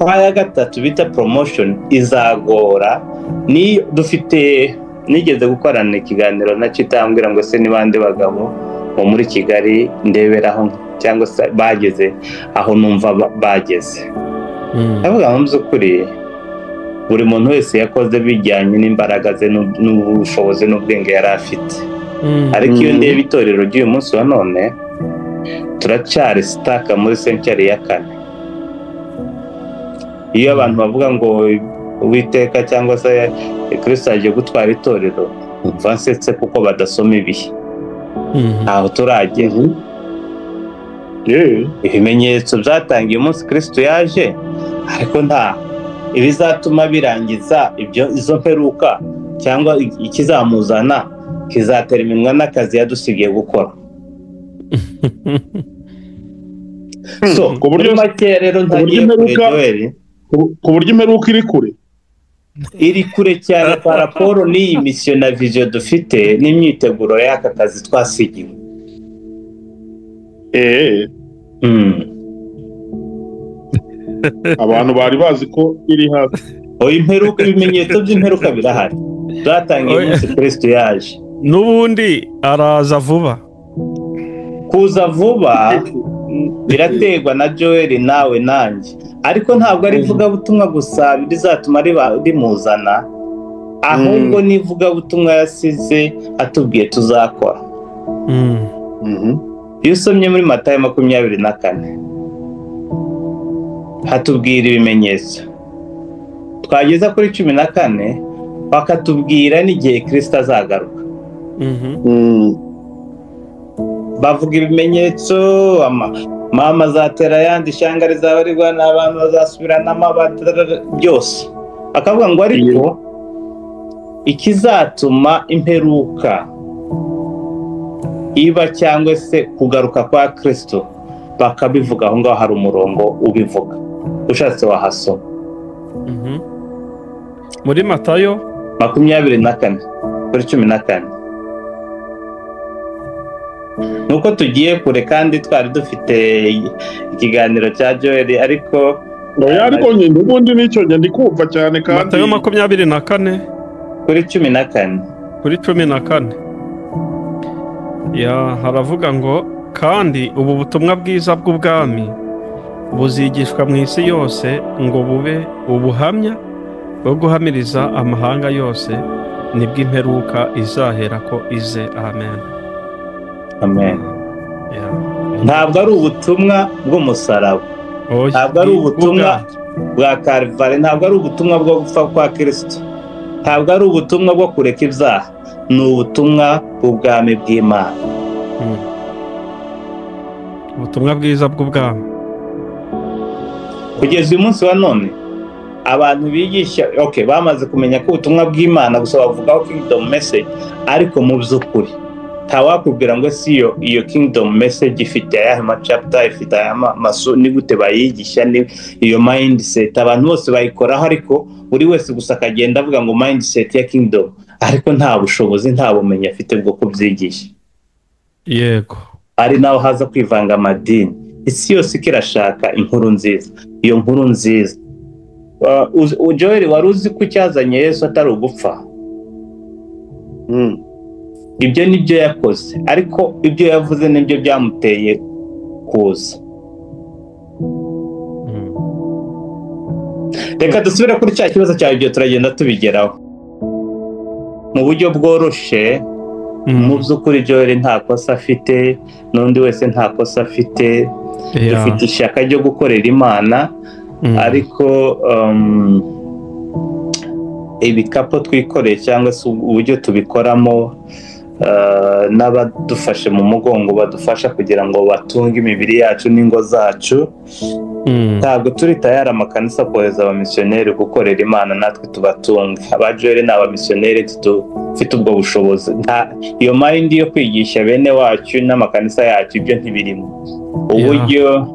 3 bita promotion izagora. Ni dufite nigeze gukorana ikiganiro na kitambwira ngo se nibande bagabo bo muri Kigali ndeberaho cyangwa se bageze aho numva bageze. Avuga mu by'ukuri buri muntu wese yakoze bijyanye n'imbaraga ze n'ubushobozi n'ubwenge yari afite. Ariko iyo ndeba itorero ry'uyu munsi wa none, turacyari staka muri century ya 4. Iyo abantu bavuga ngo Uwiteka cyangwa se Kristo agiye gutwara itorero, umva nsetse kuko badasoma ibihe. Aho turageze. Ibimenyetso byatangiye umunsi Kristo yaje, ariko nta ibizatuma birangiza izo mperuka cyangwa ikizamuzana kizaterminwa n'akazi yadusigiye gukora. So ku buryo make rero ntagiye kure, ku buryo imperuka iri kure cyane kwa raporo n'iyi mission na vision dufite n'imyiteguro y'aka kazi twasigiwe. Abantu bari bazi ko iri hafi. Imperuka, ibimenyetso by'imperuka birahari. Twatangiye umunsi Kristo yaje. N'ubundi araza vuba. Kuza vuba biraterwa na Joel nawe nanjye. Ariko ntabwo ari ivugabutumwa gusa bizatuma rimuzana. Ahubwo ni ivugabutumwa yasize atubwiye tuzakora. Iyo usomye muri Matayo 24 hatubwira ibimenyetso. Twageza kuri 14 bakatubwira n'igihe Kristo azagaruka. Bavuga ibimenyetso, mama azatera yandi, ishyanga rizabarirwa n'abantu bazasubiranamo byose. Akavuga ngo ariko ikizatuma imperuka iba cyangwa se kugaruka kwa Kristo bakabivuga aho ngaho hari umurongo ubivuga. Ushatse wahasoma. Muri Matayo 24 kuri 14. Nuko tugiye kure kandi twari dufite ikiganiro cya Joel ariko nyine ubundi nicyo ndi kumva cyane kandi Matayo 24 kuri 14. Kuri 14 haravuga ngo kandi ubu butumwa bwiza bw'ubwami buzigishwa mu isi yose ngo bube ubuhamya bwo guhamiriza amahanga yose, nibwo imperuka izahera ko ize. Amen. Amen. Ntabwo ari ubutumwa bw'umusaraba, ntabwo ari ubutumwa bwa Kalvari, ntabwo ari ubutumwa bwo gupfa kwa Kristo, ntabwo ari ubutumwa bwo kureka ibyaha, ni ubutumwa bw'ubwami bw'Imana. Ubutumwa bwiza bw'ubwami. Kugeza uyu munsi wa none abantu bigisha bamaze kumenya ko ubutumwa bw'Imana gusa bavugaho kingdom message, ariko mu by'ukuri ntawakubwira ngo si iyo kingdom message ifite aya chapter, ifite aya maso, ni gute bayigisha, ni iyo mindset abantu bose bayikoraho, ariko buri wese gusa akagenda avuga ngo mindset ya kingdom, ariko nta bushobozi nta bumenyi afite bwo kubyigisha. Yego. Ari naho haza kwivanga amadini. Isi yose kirashaka inkuru nziza. Iyo nkuru nziza Joel wari uzi ko cyazanye Yesu atari ugupfa. Ibyo nibyo yakoze, ariko ibyo yavuze nibyo byamuteye kuza. Reka dusubire kuri cya kibazo cyawe, ibyo turagenda tubigeraho mu buryo bworoshe. Mu by'ukuri Joel nta kosa afite, n'undi wese nta kosa afite. Dufite ishyaka ryo gukorera Imana, ariko ibikapu twikoreye cyangwa se uburyo tubikoramo, n'abadufashe mu mugongo badufasha kugira ngo batunge imibiri yacu n'ingo zacu, ntabwo turi tayari amakanisa kohereza abamisiyoneri gukorera Imana natwe tubatunga. Aba Joel ni abamisiyoneri dufite ubwo bushobozi. Iyo mayindi yo kwigisha bene wacu n'amakanisa yacu ibyo ntibirimo. Uburyo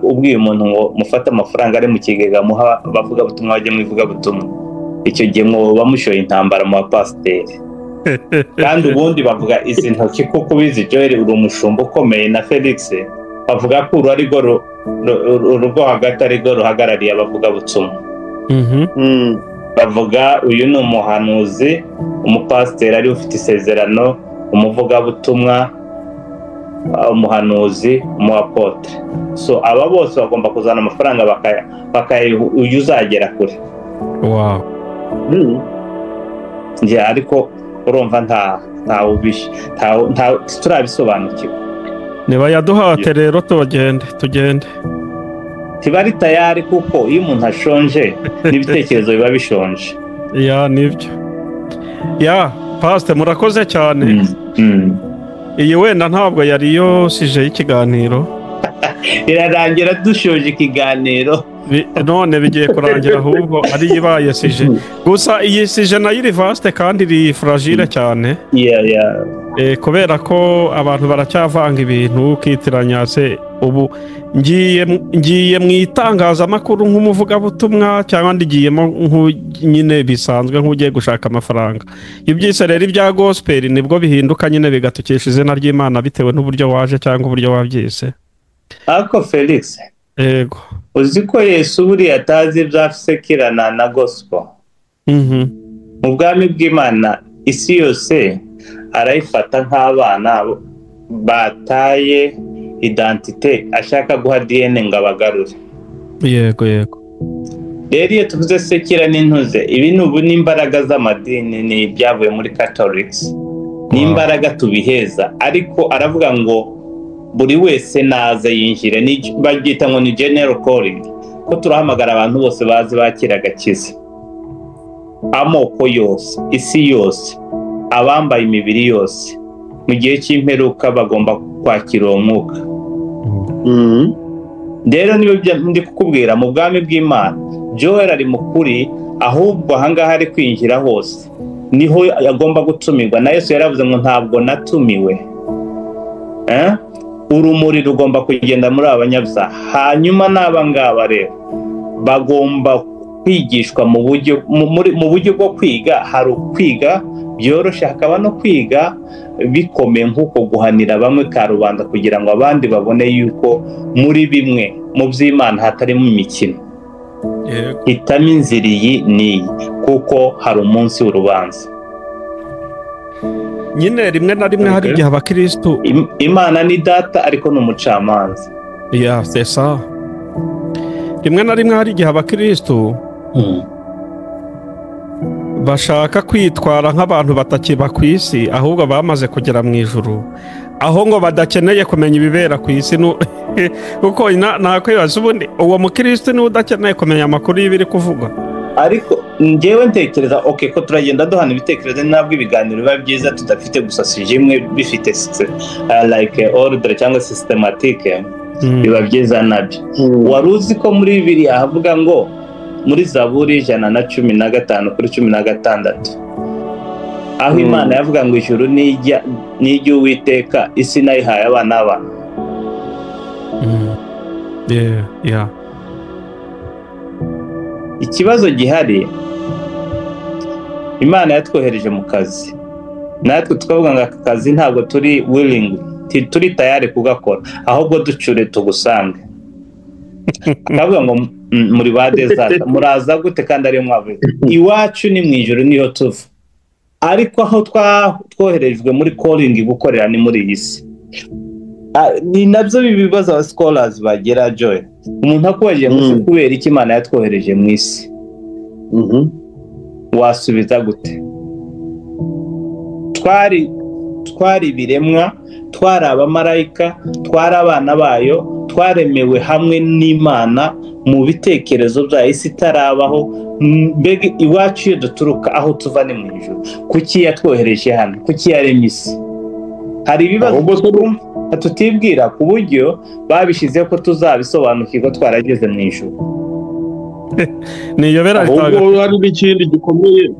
ubwiye umuntu ngo mufate amafaranga ari mu kigega muha bavuga butumwa bajye mu ivuga butumwa, icyo gihe mwo bamushoye intambara mu bapasiteri. Kandi ubundi bavuga izi ntoki kuko ubizi Joel uri umushumba ukomeye na Felix, bavuga ko uru ari urugo hagati ari rwo ruhagarariye abavuga butumwa. Bavuga uyu ni umuhanuzi, umupasiteri ari ufite isezerano, umuvuga butumwa, umuhanuzi, umuapotre. So aba bose bagomba kuzana amafaranga uyu uzagera kure. Wow. Ariko urumva nta ubishe, turabisobanukiwe. Niba yaduhate rero tugende. Tibari tayari kuko iyo umuntu ashonje n'ibitekerezo biba bishonje. Nibyo. Pastor murakoze cyane. Iyi wenda ntabwo yari yo sije y'ikiganiro. Irarangira dushoje ikiganiro. None bigiye kurangira ahubwo ari ibaye sije. Gusa iyi sije nayo iri vaste kandi iri fragile cyane. Kubera ko abantu baracyavanga ibintu ukitiranya se ubu ngiye mu itangazamakuru nk'umuvugabutumwa cyangwa ndigiyemo nyine bisanzwe nk'ugiye gushaka amafaranga. Iyo byise rero ibya gospel nibwo bihinduka nyine bigatukisha izina ry'Imana bitewe n'uburyo waje cyangwa uburyo wabyise. Ariko Felix, yego, uzi ko Yesu buriya atazi ibya sekirana na gospel. mu bwami bw'Imana isi yose arayifata nk'abana bataye identite ashaka guha DNA ngo abagarure. Yego. Rero iyo tuvuze sekira n'intuze, ibi n'ubu n'imbaraga z'amadini ni ibyavuye muri Catholics, n'imbaraga tubiheza, ariko aravuga ngo buri wese naza yinjire, babyita ngo ni general calling, ko turahamagara abantu bose bazi bakira agakiza, amoko yose, isi yose, abambaye imibiri yose, mu gihe cy'imperuka bagomba kwakira uwo mwuka. Rero niba ndi kukubwira mu bwami bw'Imana Joel ari mukuri, ahubwo ahangaha ari kwinjira hose niho agomba gutumirwa, na Yesu yaravuze ngo ntabwo natumiwe. Urumuri rugomba kugenda muri abanyabyaha, hanyuma n'abangaba rero bagomba kwigishwa mu buryo bwo kwiga. Hari ukwiga byoroshye, hakaba no kwiga bikomeye nk'uko guhanira bamwe ka rubanda kugira ngo abandi babone yuko muri bimwe mu by'Imana hatarimo imikino. Hitamo inzira iyi n'iyi kuko hari umunsi w'urubanza. Nyine rimwe na rimwe hari igihe abakristo, Imana ni data ariko ni umucamanza. C'est ça. Rimwe na rimwe hari igihe abakristo bashaka kwitwara nk'abantu batakiba ku isi, ahubwo bamaze kugera mu ijuru, aho ngo badakeneye kumenya ibibera ku isi. Kuko nakwibaza ubundi uwo mukristo niwe udakeneye kumenya amakuru y'ibiri kuvugwa. Ariko njyewe ntekereza ko turagenda duhana ibitekerezo, ntabwo ibiganiro biba byiza tudafite gusa sije imwe, bifite like order cyangwa systematique, biba byiza nabyo. Wari uzi ko muri Bibiliya havuga ngo muri Zaburi 115:16, aho Imana yavuga ngo ijuru nijya Uwiteka, isi nayihaye abana b'abantu. Ikibazo gihari, Imana yatwohereje mu kazi, natwe tukavuga ngo aka kazi ntabwo turi willing, turi tayari kugakora, ahubwo ducure tugusange. Akavuga ngo muri ba desert muraza gute kandi ari mwavuye? Iwacu ni mu ijuru niyo tuva, ariko aho twoherejwe muri calling gukorera ni muri iyi si. Ni nabyo bibaza aba scholars bagera Joy. Umuntu akubajije ngo se kubera iki Imana yatwohereje mu isi, wasubiza gute? Twari biremwa, twari abamarayika, twari abana bayo, twaremewe hamwe n'Imana mu bitekerezo bya isi itarabaho. Mbega iwacu iyo duturuka aho tuva ni mu ijuru. Kuki yatwohereje hano? Kuki yaremye isi? Hari ibibazo tutibwira ku buryo babishizeho ko tuzabisobanukirwa twarageze mu ijuru. Niyobera ahubwo hari n'ikindi gikomeye,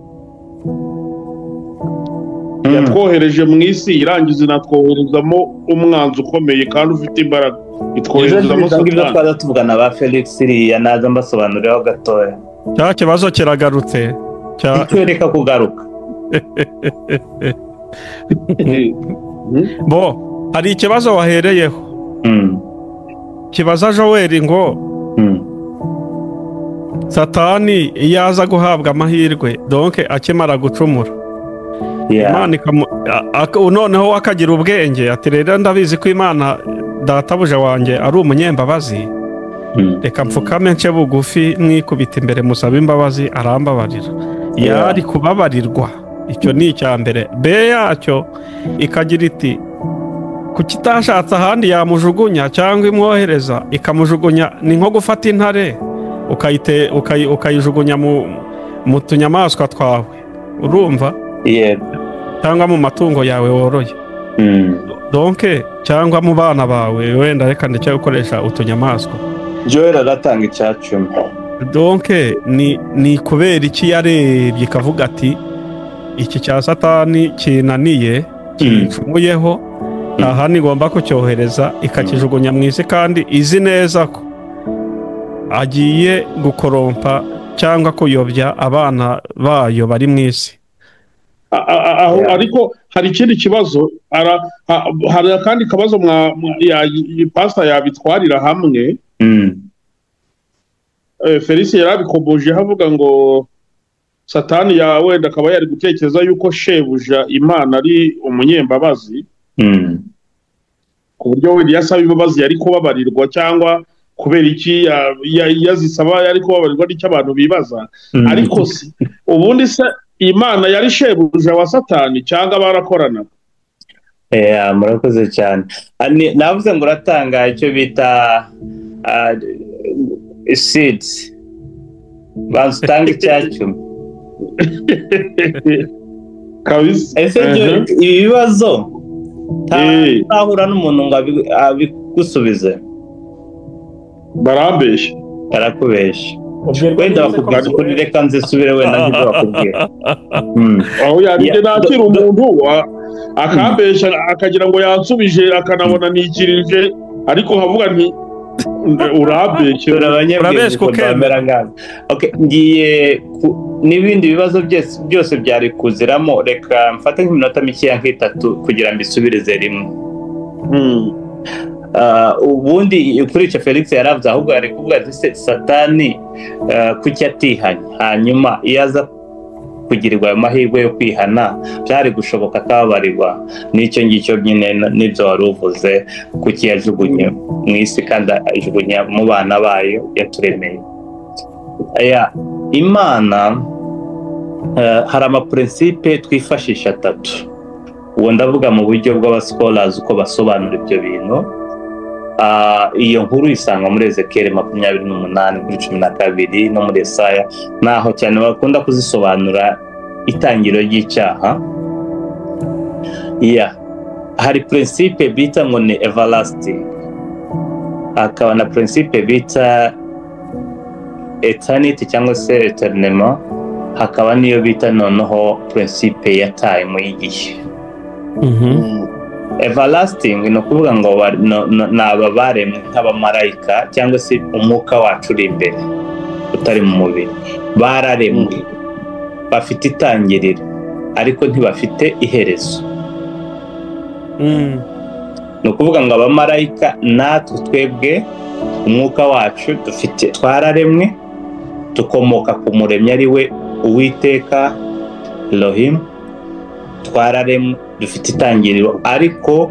yatwohereje mu isi irangiza inatwoherezamo umwanzi ukomeye kandi ufite imbaraga, itwoherezamo Satani. Ibyo twaza tuvugana ba Felix iriya naza mbasobanuriraho gatoya. Cya kibazo kiragarutse, twereka kugaruka. Hari ikibazo wahereyeho, kibaza Joel ngo Satani iyo aza guhabwa amahirwe, donc akimara gucumura, Imana noneho akagira ubwenge, ati rero ndabizi ko Imana databuja wanjye ari umunyembabazi, reka mfukame nce bugufi mwikubita imbere musaba imbabazi, arambabarira. Yari kubabarirwa, icyo ni icya mbere. B yacyo ikagira iti kuki itashatse ahandi yamujugunya cyangwa imwohereza ikamujugunya. Ni nko gufata intare ukayijugunya mu tunyamaswa twawe, urumva? Cyangwa mu matungo yawe woroye, donc cyangwa mu bana bawe, wenda reka ndetse gukoresha utunyamaswa. Joel aratanga icyacumi. Donc ni kubera iki yarebye ikavuga ati iki cya Satani kinaniye, kicumuyeho, aha nigomba kucyohereza, ikakijugunya mu isi, kandi izi neza ko agiye gukorompa cyangwa kuyobya abana bayo bari mu isi. Ariko hari ikindi kibazo, hari akandi kabazo pastor yabitwarira hamwe. Felix yarabikoboje havuga ngo Satani wenda akaba yari gutekereza yuko shebuja Imana ari umunyembabazi ku buryo wenda yasaba imbabazi yari kubabarirwa, cyangwa kubera iki yazisaba yari kubabarirwa, n'icyo abantu bibaza. Ariko si ubundi se Imana yari shebuja wa Satani cyangwa barakorana? Murakoze cyane. Navuze ngo uratanga icyo bita seeds, banza utange icyacumi kabisa. Ese ibibazo ntahura n'umuntu ngo abigusubize, barambeshya, barakubeshya. Wenda bakubwira ukuri, reka nzisubire wenda nk'ibyo bakubwira. Aho yabije nakira umuntu akambeshya akagira ngo yansubije, akanabona nikirije, ariko nkavuga nti urabeshye, urabeshya ukemera. Ngiye n'ibindi bibazo byose byari kuziramo, reka mfate nk'iminota mikeya nk'itatu kugira ngo isubirize rimwe. Ubundi kuri icyo Felix yaravuze, ahubwo yari kuvuga ati Satani kuki atihanye, hanyuma iyo aza kugirirwa ayo mahirwe yo kwihana byari gushoboka akababarirwa. N'icyo ngicyo nyine n'ibyo wari uvuze, kuki yajugunye mu isi kandi ajugunya mu bana bayo yaturemeye. Imana hari amaprincipe twifashisha atatu, uwo ndavuga mu buryo bw'abascholars uko basobanura ibyo bintu. Iyo nkuru isanga muri Ezekiel 28 kuri 12 no muri Yesaya, naho cyane bakunda kuzisobanura itangiro ry'icyaha. Hari principe bita ngo ni everlasting, hakaba na principe bita eternity cyangwa se eternellement, hakaba niyo bita noneho principe ya time y'igihe. Everlasting ni ukuvuga ngo ni aba baremwe nk'abamarayika cyangwa se umwuka wacu uri imbere utari mu mubiri, bararemwe bafite itangiriro ariko ntibafite iherezo. Ni ukuvuga ngo abamarayika natwe twebwe umwuka wacu twararemwe, dukomoka ku muremyi ari we Uwiteka Elohim, twararemwe dufite itangiriro, ariko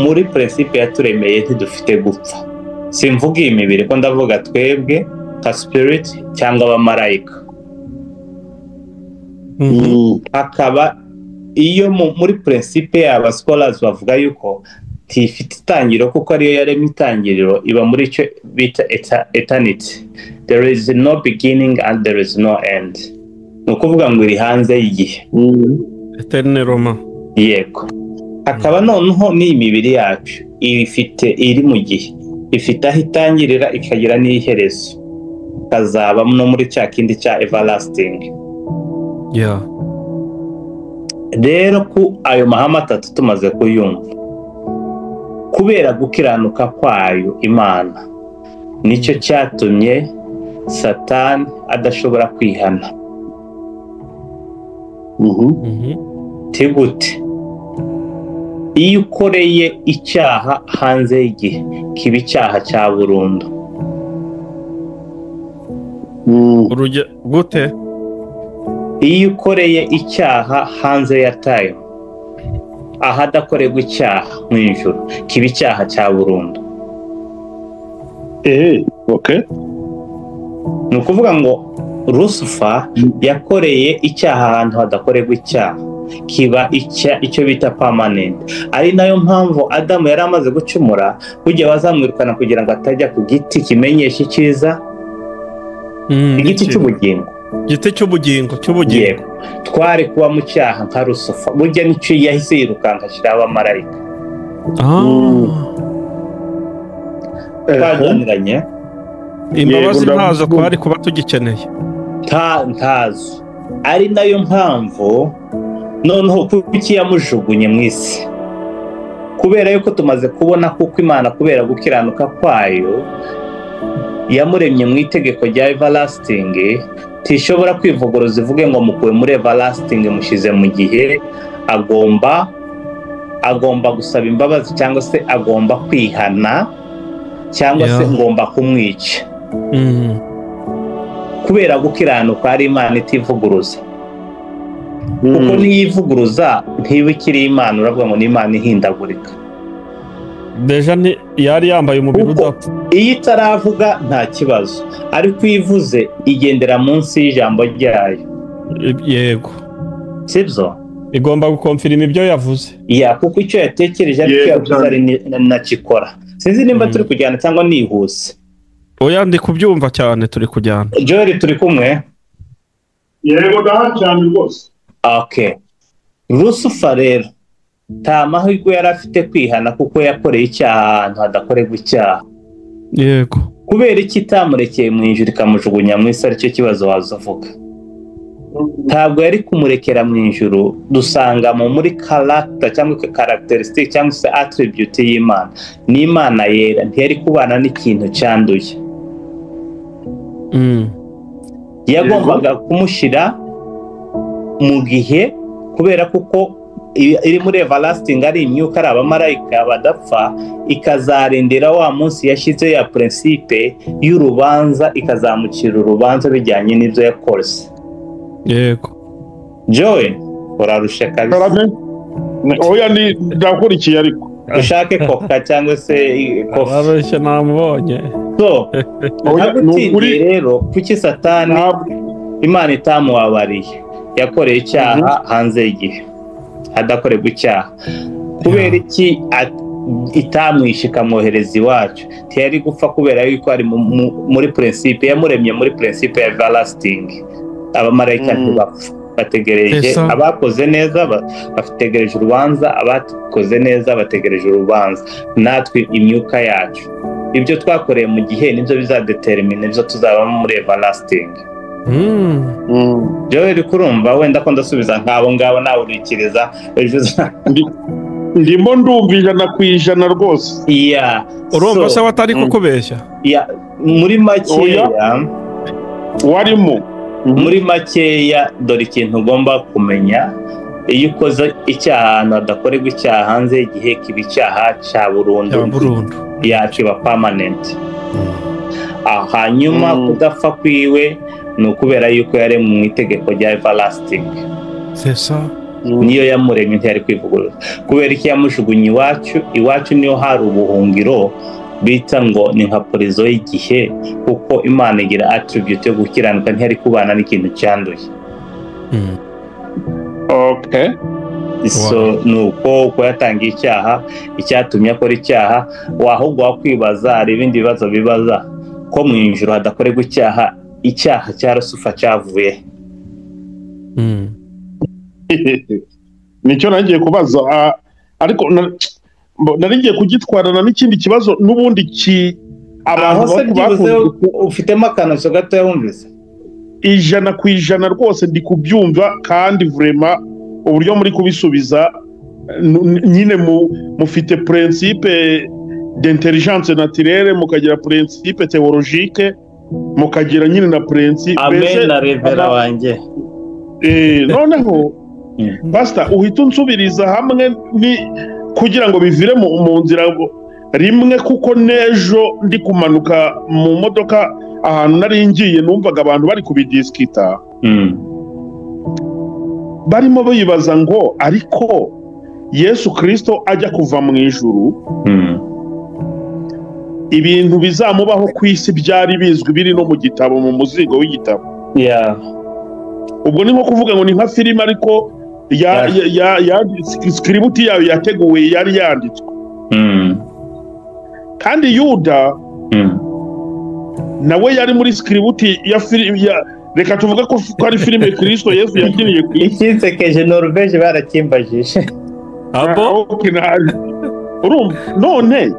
muri principe yaturemeye ntidufite gupfa. Simvuga iyi mibiri ko ndavuga twebwe ka spirit cyangwa abamarayika. Hakaba iyo muri principe y'aba scholars bavuga yuko tifite itangiriro kuko ariyo yaremye itangiriro, iba muri cyo bita eternity. There is no beginning and there is no end. Ni ukuvuga ngo iri hanze y'igihe, eternal Roma. Yego. Hakaba noneho n'iyi mibiri yacu iri mu gihe, ifite aho itangirira ikagira n'iherezo, kazaba no muri cya kindi cya everlasting. Rero ku ayo mahame atatu tumaze kuyumva, kubera gukiranuka kwayo Imana, nicyo cyatumye Satani adashobora kwihana. Tigute iyo ukoreye icyaha hanze y'igihe kiba icyaha cya burundu. Urugero gute? Iyo ukoreye icyaha hanze ya time, ahadakorerwa icyaha mu ijuru, kiba icyaha cya burundu. Ni ukuvuga ngo Lucifer yakoreye icyaha ahantu hadakorerwa icyaha, kiba icyo bita permanent. Ari nayo mpamvu Adamu yari amaze gucumura, burya bazamwirukana kugira ngo atajya ku giti kimenyesha icyiza, igiti cy'ubugingo. Igiti cy'ubugingo. Twari kuba mu cyaha nka Lucifer, burya nicyo yahise yirukanka ashyiraho abamarayika. Twaganiranye, imbabazi ntazo twari kuba tugikeneye. Ntazo. Ari nayo mpamvu noneho kuki yamujugunye mu isi, kubera yuko tumaze kubona kuko Imana kubera gukiranuka kwayo yamuremye mu itegeko rya everlasting, tishobora kwivuguruza ivuge ngo mukuwe muri everlasting mushize mu gihe. Agomba gusaba imbabazi cyangwa se agomba kwihana cyangwa se ngomba kumwica. kubera gukiranuka ari Imana itivuguruza. Kuko niyivuguruza ntiba ikiri Imana, uravuga ngo ni Imana ihindagurika. deja yari yambaye umubiri udapfa. Iyo itaravuga nta kibazo, ariko iyo ivuze igendera munsi y'ijambo ryayo. Yego, sibyo? igomba gukonfirima ibyo yavuze. Kuko icyo yatekereje ariko yavuze ari nakikora. Sinzi nimba turi kujyana cyangwa nihuse. Oya, ndi kubyumva cyane, turi kujyana. Joel, turi kumwe? Yego, ndaha cyane rwose. Okay. Lucifer rero nta mahirwe yari afite kwihana kuko yakoreye icyaha ahantu hadakorerwa icyaha. Yego. Kubera iki itamurekeye mu ijuru ikamujugunya mu isi, aricyo kibazo wazavuga. Ntabwo yari kumurekera mu ijuru, dusanga muri character cyangwa characteristic cyangwa se attribute y'Imana. Ni Imana yera, ntiyari kubana n'ikintu cyanduye. Yagombaga kumushyira mu gihe, kubera kuko iri muri everlasting ari imyuka, ari abamarayika badapfa, ikazarindira wa munsi yashyize ya principe y'urubanza, ikazamucira urubanza bijyanye n'ibyo yakoze. Yego. Joy, urarusha kabisa. Oya, ni ndakurikiye ariko. Ushake koka cyangwa se kofi. Arabeshya namubonye. So, nagutsindiye rero kuki Satani Imana itamuwabariye. Yakoreye icyaha hanze y'igihe, adakorerwa icyaha. Kubera iki itamwishe ikamwohereza iwacu? Ntiyari gupfa kubera yuko ari muri principe, yamuremye muri principe ya everlasting. Abamarayika ntibapfa, bategereje abakoze neza, bategereje urubanza, abakoze neza bategereje urubanza. Natwe imyuka yacu, ibyo twakoreye mu gihe nibyo bizadetermine ibyo tuzabamo muri everlasting. Joel, kurumva wenda ko ndasubiza nk'abo ngabo nawe urikiriza ejo. Ndimo ndumva 100% rwose. Urumva se watari kukubeshya? Muri makeya warimo. Muri makeya dore ikintu ugomba kumenya: iyo ukoze icyaha ahantu hadakorerwa icyaha hanze y'igihe, kiba icyaha cya burundu, yaciba permanent. Hanyuma kudapfa kwiwe ni ukubera yuko yari mu itegeko rya everlasting. Niyo yamuremye, ntiyari kwivuguruza. Kubera iki yamushugunye iwacu niyo hari ubuhungiro, bita ngo ni nka polizo y'igihe, kuko Imana igira attribute yo gukiranuka, ntiyari kubana n'ikintu cyanduye. Okay. So nuko yatangiye icyaha, icyatumye akora icyaha. Wahubwo wakwibaza, hari ibindi bibazo bibaza ko mu ijuru hadakorerwa icyaha. Icyaha cya Lucifer cyavuye. Nicyo nagiye kubaza, ariko narigiye kugitwarana n'ikindi kibazo n'ubundi abantu bakuze. Ufitemo akantu gato yumvise 100% rwose ndi kubyumva, kandi vraiment uburyo muri kubisubiza nyine mufite principe d'intelligence naturelle, mukagira principe théologique, mukagira nyine na principe. Amen na revera wanjye. Noneho pastor, uhita unsubiriza hamwe kugira ngo bivire mu nzira rimwe, kuko nejo ndi kumanuka mu modoka ahantu nari ngiye, numvaga abantu bari kubidiskita. Barimo bibaza ngo ariko Yesu Kristo ajya kuva mu ijuru, ibintu bizamubaho ku isi byari bizwi, biri no mu gitabo, mu muzingo w'igitabo. Ubwo ni nko kuvuga ngo ni nka filime, ariko script yayo yateguwe, yari yanditswe. Kandi Yuda nawe yari muri script ya filime. Reka tuvuga ko ari filime Kristo Yesu yakiniye ku isi. Ikinsekeje Norvege barakimbajije. Abo none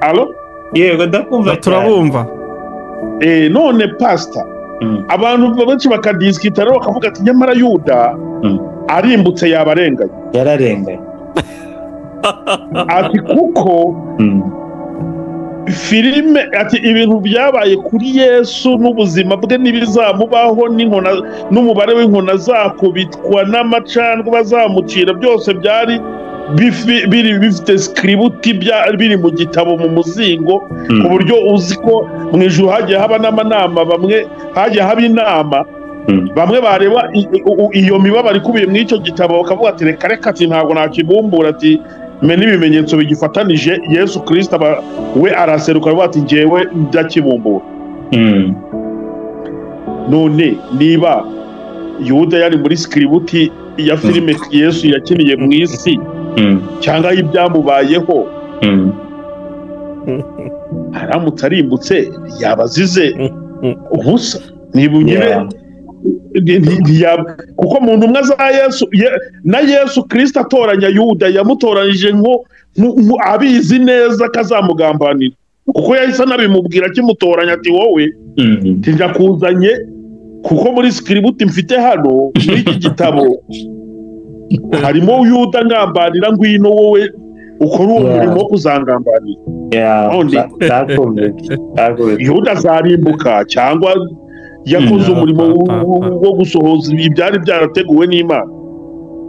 alo, yego ndakumva, turabumva. None pastor, abantu benshi bakadiskita rero bakavuga ati nyamara Yuda arimbutse yabarenganye. Yararenganye ati kuko filime, ati ibintu byabaye kuri Yesu n'ubuzima bwe n'ibizamubaho, n'umubare w'inkona zakubitwa n'amacandwe bazamucira, byose byari bifite script biri mu gitabo mu muzingo ku buryo uzi ko mu ijuru hagiye haba n'amanama, bamwe hagiye haba inama, bamwe bareba iyo mibabaro ikubiye muri icyo gitabo bakavuga ati reka reka ati ntabwo nakibumbura, ati me n'ibimenyetso bigifatanije Yesu Kristo we araseruka avuga ati njyewe ndakibumbura. None niba Yuda yari muri script ya filime Yesu yakiniye mu isi cyangwa ibyamubayeho, aramutse arimbutse yabazize ubusa. Niba nyine kuko mu ntumwa za Yesu na Yesu Kristo atoranya Yuda yamutoranyije nko abizi neza kazamugambanira, kuko yahise anabimubwira akimutoranya ati wowe ndakuzanye kuko muri script mfite hano muri iki gitabo harimo Yuda ngambanira, ngwino wowe ukora uwo murimo wo kuzangambanira. Yuda azarimbuka cyangwa yakoze umurimo wo gusohoza ibyari byarateguwe n'Imana.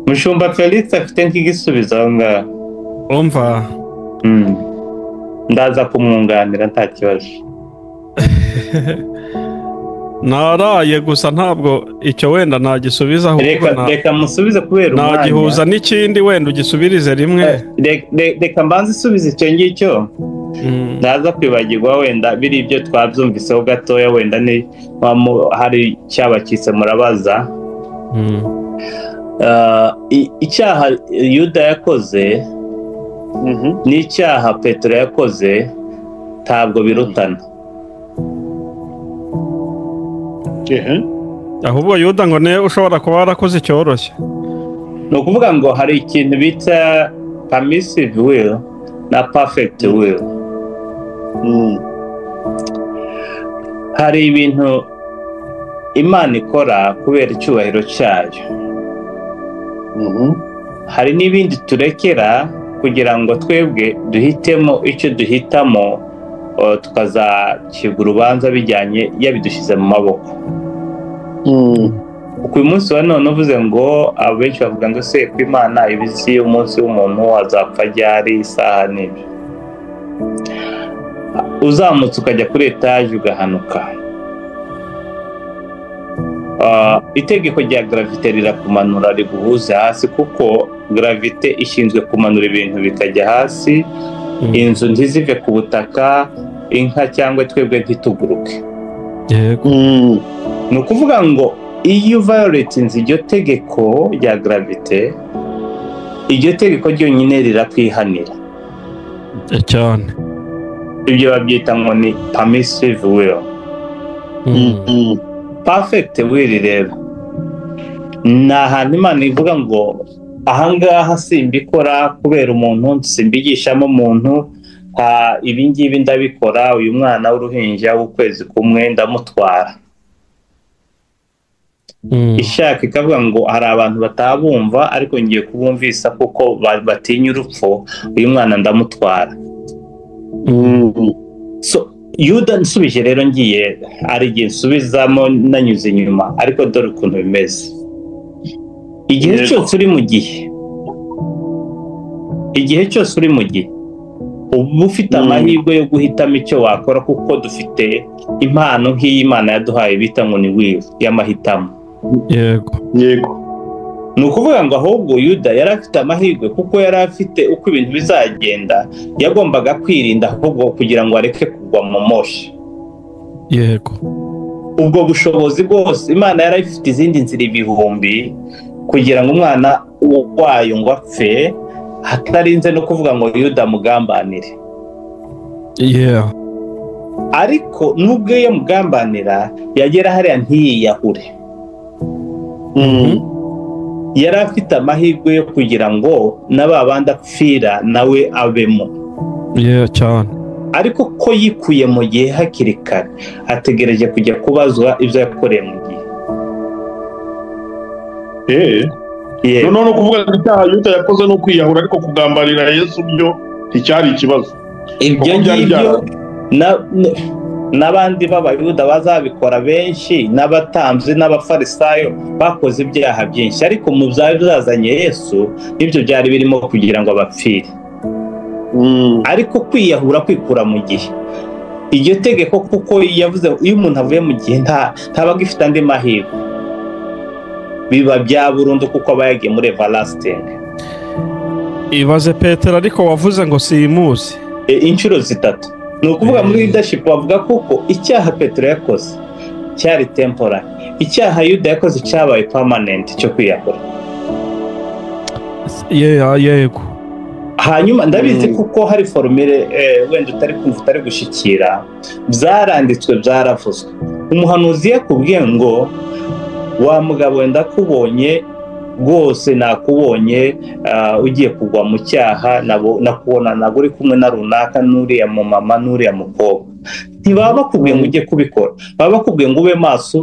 Mushumba Felix afite nk'igisubizo aho ngaho. Umva ndaza kumwunganira nta kibazo. Naraye gusa ntabwo icyo wenda nagisubiza, reka musubize kubera umwanya nagihuza n'ikindi wenda ugisubirize rimwe. Reka mbanze isubize icyo ngicyo ndaza kwibagirwa, wenda biri ibyo twabyumviseho gatoya, wenda ni hari cyabakitse murabaza. Icyaha Yuda yakoze n'icyaha Petero yakoze ntabwo birutana. Ahubwo Yuda ngo ne ushobora kuba warakoze cyoroshye. Ni ukuvuga ngo hari ikintu bita permissive will na perfect will. Hari ibintu Imana ikora kubera icyubahiro cyayo, hari n'ibindi turekera kugira ngo twebwe duhitemo icyo duhitamo, tukazacibwa urubanza bijyanye yabidushyize mu maboko. Uko uyu munsi wa none uvuze ngo abenshi bavuga ngo se ko Imana ibizi umunsi w'umuntu azapfa ryari, isaha n'ibyo, uzamutse ukajya kuri etaje ugahanuka, itegeko rya gravite rirakumanura riguhuze hasi, kuko gravite ishinzwe kumanura ibintu bikajya hasi, inzu ntizive ku butaka, inka cyangwa twebwe ntituguruke. Ni ukuvuga ngo iyo violatinze iryo tegeko rya gravite, iryo tegeko ryonyine rirakwihanira cyane. Ibyo babyita ngo ni permissive will. Perfect will rero ni ahantu Imana ivuga ngo ahangaha simbikora kubera umuntu, simbigishamo umuntu, ibi ngibi ndabikora, uyu mwana w'uruhinja w'ukwezi kumwe ndamutwara. Ishaka ikavuga ngo hari abantu batabumva ariko ngiye kubumvisa kuko batinya urupfu, uyu mwana ndamutwara. So Yuda nsubije rero ngiye ari igihe nsubizamo nanyuze inyuma, ariko dore ukuntu bimeze. Igihe cyose uri mu gihe uba ufite amahirwe yo guhitamo icyo wakora, kuko dufite impano nk'iyi Imana yaduhaye bita ngo ni will y'amahitamo. Yego. Ni ukuvuga ngo ahubwo Yuda yari afite amahirwe, kuko yari afite uko ibintu bizagenda, yagombaga kwirinda ahubwo kugira ngo areke kugwa mu moshi. Yego. Ubwo bushobozi bwose Imana yari ifite izindi nzira ibihumbi kugira ngo umwana wayo ngo apfe, hatarinze no kuvuga ngo Yuda mugambanire. Ariko nubwo iyo mugambanira yagera hariya ntiyiyahure. Yari afite amahirwe yo kugira ngo n'ababandi apfira nawe abemo. Cyane. Ariko ko yikuye mu gihe hakiri kare, ategereje kujya kubazwa ibyo yakoreye mu gihe. Noneho no kuvuga ngo icyaha Yuda yakoze no kwiyahura, ariko kugambanira Yesu byo nticyari ikibazo. Ibyo ngibyo n'abandi b'abayuda bazabikora benshi, n'abatambyi n'abafarisayo bakoze ibyaha byinshi, ariko mu byari byazanye Yesu ibyo byari birimo kugira ngo abapfire. Ariko kwiyahura kwikura mu gihe, iryo tegeko kuko yavuze iyo umuntu avuye mu gihe ntaba agifite andi mahirwe, biba bya burundu kuko aba yagiye muri everlasting. Ibaze Petero ariko wavuze ngo simuzi inshuro 3. Ni ukuvuga muri leadership bavuga kuko icyaha Petero yakoze cyari temporary, icyaha Yuda yakoze cyabaye permanent cyo kwiyahura. Yego. Hanyuma ndabizi kuko hari formule wenda utari kumva utari gushikira, byaranditswe byaravuzwe. Umuhanuzi yakubwiye ngo wa mugabo wenda kubonye rwose nakubonye ugiye kugwa mu cyaha, nakubona ntabwo uri kumwe na runaka n'uriya mu mama n'uriya mukobwa. Ntibaba bakubwiye ngo ujye kubikora, baba bakubwiye ngo ube maso,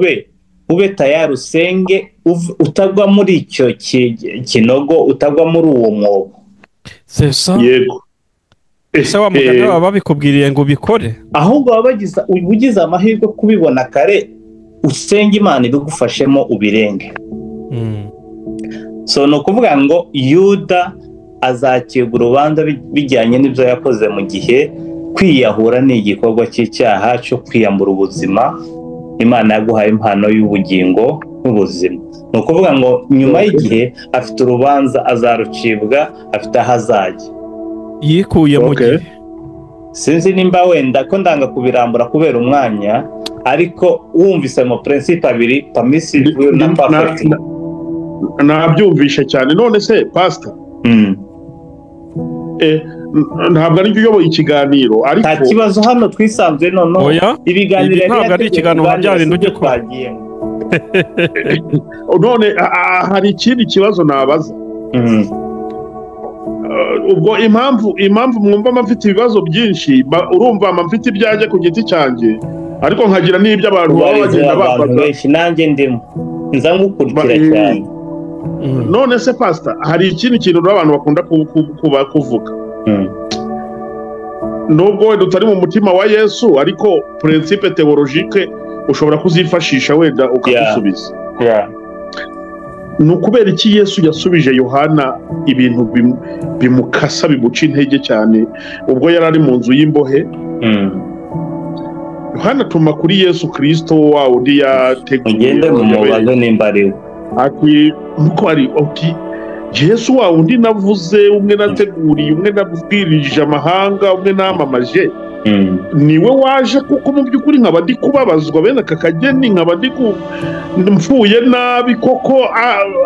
ube tayari usenge, utagwa muri icyo kinogo, utagwa muri uwo mwobo. Yego. Ese wa muganga baba babikubwiriye ngo ubikore, ahubwo baba ugize amahirwe kubibona kare, usenge Imana ibigufashemo ubirenge. So ni ukuvuga ngo Yuda azakirwa urubanza bijyanye n'ibyo yakoze mu gihe. Kwiyahura ni igikorwa cy'icyaha cyo kwiyambura ubuzima Imana yaguhaye impano y'ubugingo n'ubuzima. Ni ukuvuga ngo nyuma y'igihe afite urubanza azarucibwa, afite ahazajya yikuye mu gihe. Sinzi nimba wenda ko ndanga kubirambura kubera umwanya, ariko wumvise mu principe abiri, permissive na perfect. Nabyumvishe cyane. None se pastor, ntabwo ari uyoboye ikiganiro, ariko nta kibazo hano twisanzwe. Noneho ibiganiro ntabwo ari ikiganiro byarinde ujye kwagiye. None hari ikindi kibazo nabaza. Ubwo impamvu mwumva mfite ibibazo byinshi, urumva mfite ibyanjye ku giti cyanjye, ariko nkagira n'ibyo abantu baba bagenda babaza. Nanjye ndimo nza ngukurikira cyane. None se pastor, hari ikindi kintu abantu bakunda kuvuga, nubwo wenda utari mu mutima wa Yesu, ariko principe theologique ushobora kuzifashisha wenda ukagusubiza. Ni ukubera iki Yesu yasubije Yohana ibintu bimukasa bimuca intege cyane ubwo yari ari mu nzu y'imbohe? Yohana atuma kuri Yesu Kristo wa undi yateguye, ugende mu mubazo n'imbariwe, ati nuko ari Yesu wa undi navuze, umwe nateguriye, umwe nabwirije amahanga, umwe namamaje, niwe waje kuko mu by'ukuri nkaba ndi kubabazwa bene aka kageni, nkaba ndi mfuye nabi koko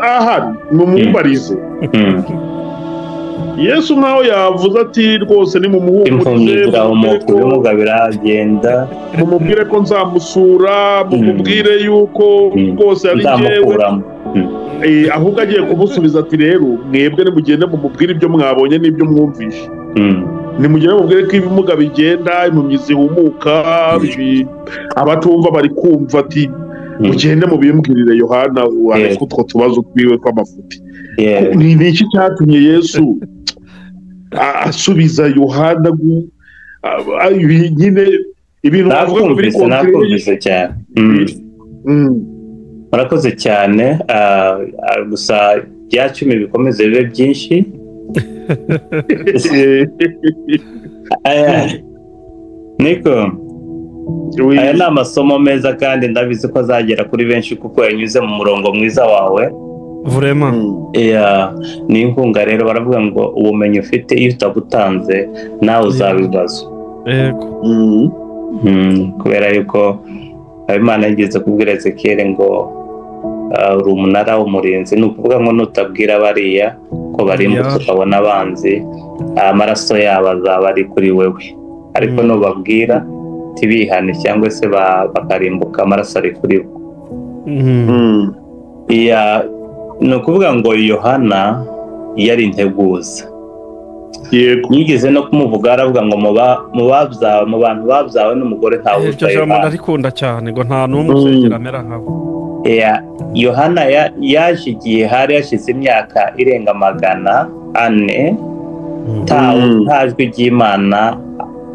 ahari mumumbarize. Yesu nkaho yavuze ati rwose ni mumuhumurize, mumubwire ko nzamusura, mumubwire yuko rwose ari jyewe. Ahubwo agiye kumusubiza ati rero mwebwe nimugende mumubwire ibyo mwabonye n'ibyo mwumvishe, nimugende mubwire ko ibimuga bigenda, impumyi zihumuka, abatumva bari kumva, ati mugende mubimbwirire Yohana ariko utwo tubazo twiwe tw'amafuti. Ni iki cyatumye Yesu asubiza Yohana nyine ibintu bavuga ko biri nakumvise cyane. Murakoze cyane, gusa bya 10 bikomeze bibe byinshi. Niko aya ni amasomo meza kandi ndabizi ko azagera kuri benshi kuko yanyuze mu murongo mwiza wawe. Vraiment. Ni inkunga rero, baravuga ngo ubumenyi ufite iyo utabutanze nawe uzabibazwa. Kubera yuko Imana yigeze kubwira Ezekiel ngo uri umunara w'umurinzi. Ni ukuvuga ngo nutabwira bariya ko barimbutse ukabona abanzi, amaraso yabo azaba ari kuri wewe, ariko nubabwira tibihane cyangwa se bakarimbuka, amaraso ari kuri bo. Ni ukuvuga ngo Yohana yari integuza. Nigeze no kumuvuga, aravuga ngo mu bantu babyawe n'umugore ntawe utaye. Iryo jambo ndarikunda cyane, ngo nta n'umwe usengera amera nkabo. Yohana yaje igihe hari hashize imyaka irenga 400 nta jwi ry'Imana,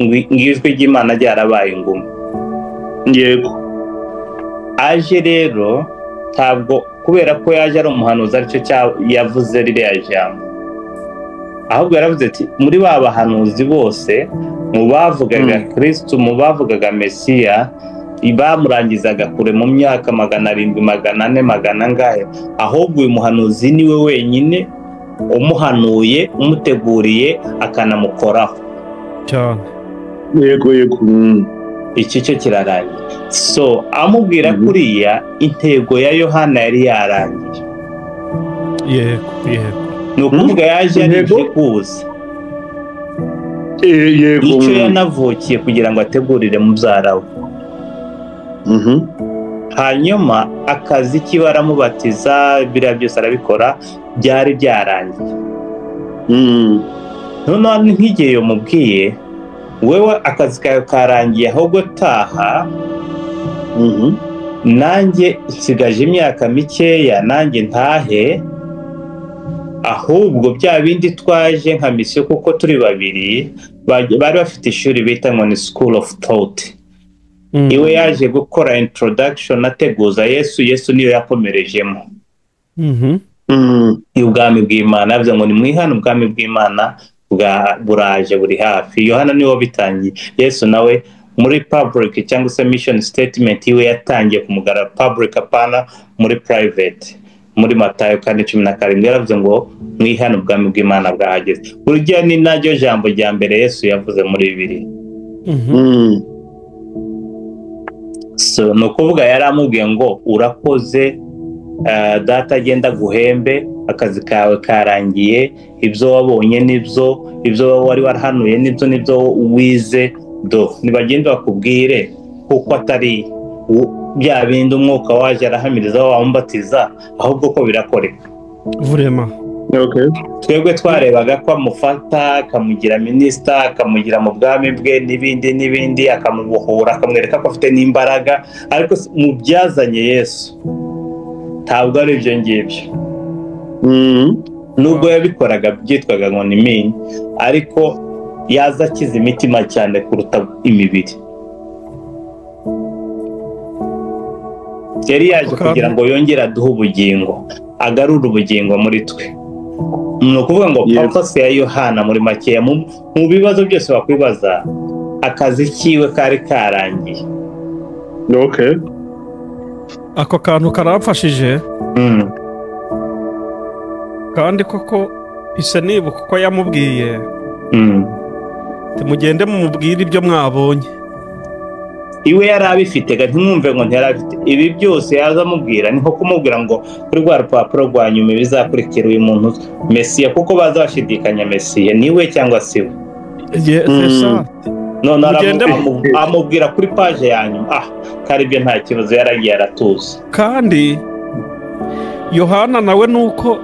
ngijwi ry'Imana ryarabaye inguma. yego aje rero ntabwo kubera ko yaje ari umuhanuzi aricyo yavuze ririya jambo, ahubwo yaravuze ati muri ba bahanuzi bose mu bavugaga Kristo, mu bavugaga Mesiya, bamurangizaga kure mu myaka 700 400 magana angahe, ahubwo uyu muhanuzi niwe wenyine umuhanuye, umuteguriye, akanamukoraho cyane. yego iki cyo kirarangiye. So amubwira kuriya intego ya Yohana yari yarangiye. Yego ni ukuvuga yaje arije kuza. yego icyo yanavukiye kugira ngo ategurire mubyara we. hanyuma akazi kiwe aramubatiza, biriya byose arabikora, byari byarangiye. noneho nk'igihe yamubwiye wewe akazi kawe karangiye, ahubwo taha, nanjye nsigaje imyaka mikeya, nanjye ntahe, ahubwo bya bindi twaje nka misiyo, kuko turi babiri, bari bafite ishuri bita ngo ni School of Thought. iwe yaje gukora introduction ateguza Yesu niyo yakomerejemo. ubwami bw'Imana, yavuze ngo ni mwihana ubwami bw'Imana buraje buri hafi. Yohana niwe wabitangiye. Yesu nawe muri public cyangwa se mission statement iwe yatangiye kumugara public, apana muri private. muri Matayo 4:17 yaravuze ngo mwihana ubwami bw'Imana bwahageze. Urujya ni naryo jambo rya mbere Yesu yavuze muri Bibiliya. So no kuvuga yaramubwiye ngo urakoze, data agenda guhembe, akazi kawe karangiye, ibyo wabonye ibyo wari warahanuye nibyo wize, nibagenda bakubwire kuko atari bya bindi umwuka waje arahamiriza wambatiza, ahubwo ko birakoreka. Vurema. Twebwe twarebaga ko amufata akamugira minisita, akamugira mu bwami bwe n'ibindi, akamubohora, akamwereka ko afite n'imbaraga, ariko mu byazanye Yesu ntabwo ari ibyo ngibyo. nubwo yabikoraga byitwaga ngo ni mini, ariko yaza akiza imitima cyane kuruta imibiri. yari yaje kugira ngo yongere aduhe ubugingo, agarure ubugingo muri twe. ni ukuvuga ngo purpose ya Yohana muri makeya, mu bibazo byose wakwibaza, akazi kiwe kari karangiye. ako kantu karamfashije. kandi koko ise nibuka ko yamubwiye mugende mumubwire ibyo mwabonye. iwe yari abifite, ntimwumve ngo ntiyarabifite. ibi byose yaza amubwira ni nko kumubwira ngo kuri rwa rupapuro rwa nyuma bizakurikira uyu muntu Mesiya, kuko baza bashidikanya Mesiya niwe cyangwa si we. none amubwira kuri paje ya nyuma, kari byo nta kibazo, yaragiye aratuza. kandi Yohana nawe nuko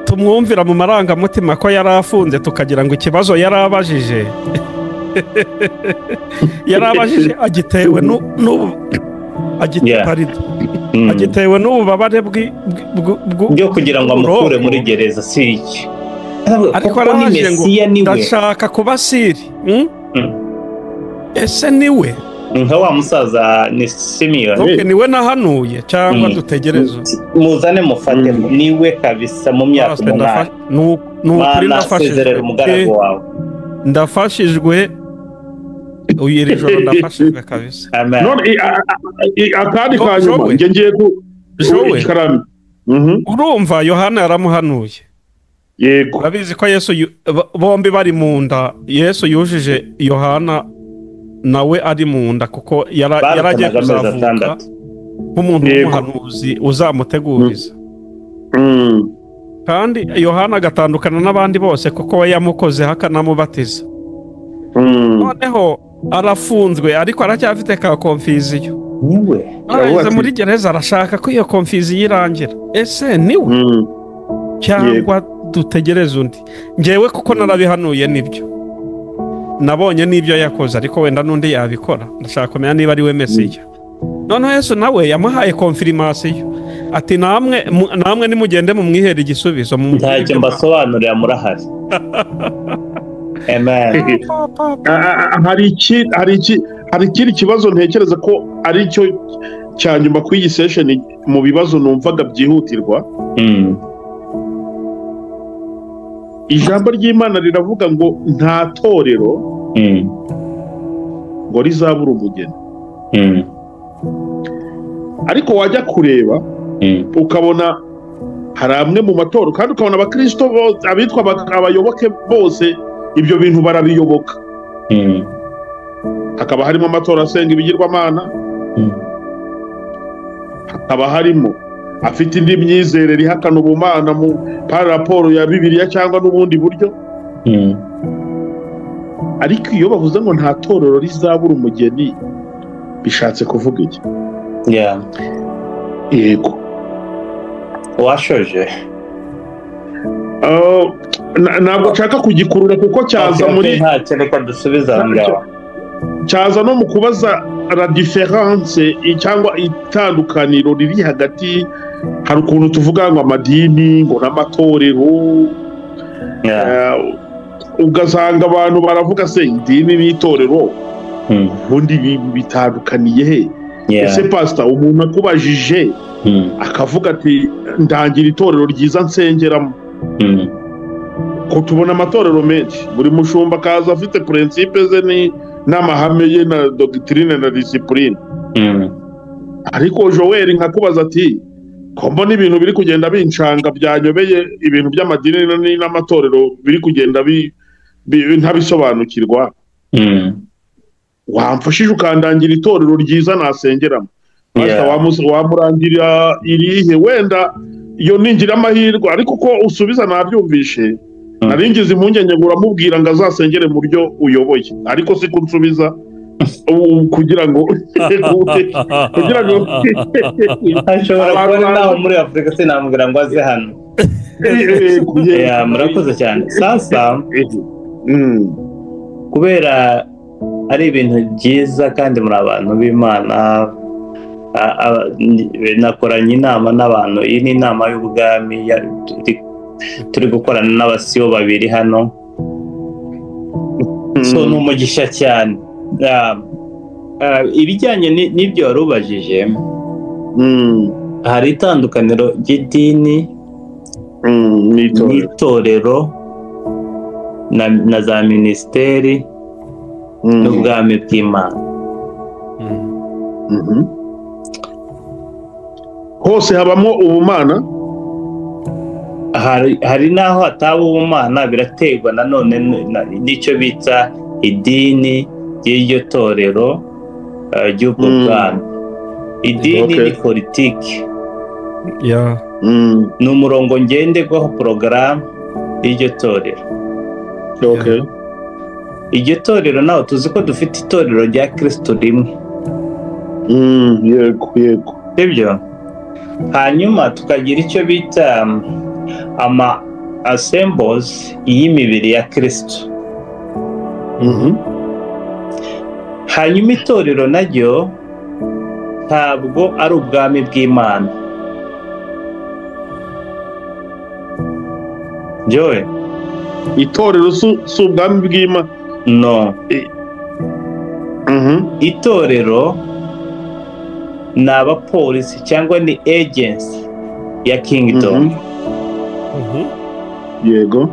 tumwumvira mu marangamutima ko yari afunze, tukagira ngo ikibazo yari abajije agitewe agitewe n'ububabare byo kugira ngo amukure muri gereza, si iki. ariko araje ngo ndashaka kuba Siri. ese niwe nka wa musaza ni Simiyoni? niwe nahanuye cyangwa dutegereze muzane mufate? niwe kabisa. mu myaka 8 n'ukuri ndafashijwe umugaragu wawe, ndafashijwe iri joro ndafashijwe kabisa. none akandi kanyuma ngiye karami. urumva Yohana yaramuhanuye. yego urabizi ko Yesu bombi bari mu nda, Yesu yujije Yohana nawe ari mu nda, kuko yaragiye kuzavuka nk'umuntu w'umuhanuzi uzamuteguriza. kandi Yohana agatandukana n'abandi bose kuko we yamukozeho akanamubatiza. noneho arafunzwe, ariko aracyafite ka konfiziyo. arageze muri gereza, arashaka ko iyo konfiziyo irangira. ese niwe cyangwa dutegereze undi? ngewe kuko narabihanuye nibyo nabonye n'ibyo yakoze, ariko wenda n'undi yabikora. ndashaka kumenya niba ari we Mesiya. noneho Yesu nawe yamuhaye konfirimasiyo, ati namwe nimugende mumwihere igisubizo. ntacyo mbasobanurira, murahari. hari ikindi kibazo ntekereza ko ari cyo cya nyuma ku iyi session mu bibazo numvaga byihutirwa. Ijambo ry'Imana riravuga ngo nta torero ngo rizabura umugeni. Ariko wajya kureba ukabona hari amwe mu matorero kandi ukabona abakristo abitwa abayoboke bose ibyo bintu barabiyoboka. Hakaba harimo amatorero asenga ibigirwamana, hakaba harimo afite indi myizerere ihakana ubumana mu raporo ya Bibiliya cyangwa n'ubundi buryo. Ariko iyo bavuze ngo nta torero rizabura umugeni bishatse kuvuga iki? Yego washoje ntabwo nshaka kugikurura kuko cyaza muri reka dusubiza ngaho, cyaza no mu kubaza la différence cyangwa itandukaniro riri hagati. Hari ukuntu tuvuga ngo amadini ngo n'amatorero, ugasanga abantu baravuga se idini n'itorero ubundi bitandukaniye he? Ese pastor umuntu akubajije akavuga ati ndangira itorero ryiza nsengeramo, ko tubona amatorero menshi, buri mushumba akaza afite principe ze n'amahame ye na doctrine na discipline. Ariko Joel nkakubaza ati ko mbona ibintu biri kugenda bincanga byanyobeye, ibintu by'amadini n'amatorero biri kugenda ntabisobanukirwa, wamfashije ukandangira itorero ryiza nasengeramo? Wamurangira irihe? Wenda iyo ningira amahirwe, ariko ko usubiza nabyumvishe naringize impungenge ngo uramubwira ngo azasengere mu buryo uyoboye, ariko si kunsubiza kugira ngo ashobora kuba nawe muri Afurika sinamubwira ngo aze hano. Murakoze cyane. Sasa kubera ari ibintu byiza kandi muri abantu b'Imana, nakoranye inama n'abantu. Iyi ni inama y'ubwami turi gukorana n'abasiyo babiri hano, so ni umugisha cyane. Ibijyanye n'ibyo wari ubajije, hari itandukaniro ry'idini n'itorero na za minisiteri n'ubwami bw'Imana. Hose habamo ubumana, hari n'aho hataba ubumana, biraterwa nanone n'icyo bita idini ry'iryo torero ry'ubwo bwami. Idini ni politiki, ni umurongo ngenderwaho, porogaramu y'iryo torero. Iryo torero nawe tuzi ko dufite itorero rya Kristo rimwe. Yego sibyo? Hanyuma tukagira icyo bita ama assemblies y'imibiri ya Kristo. Hanyuma itorero naryo ntabwo ari ubwami bw'Imana. Joe, itorero si ubwami bw'Imana? No. Itorero ni abapolisi cyangwa ni agency ya kingdom. Yego.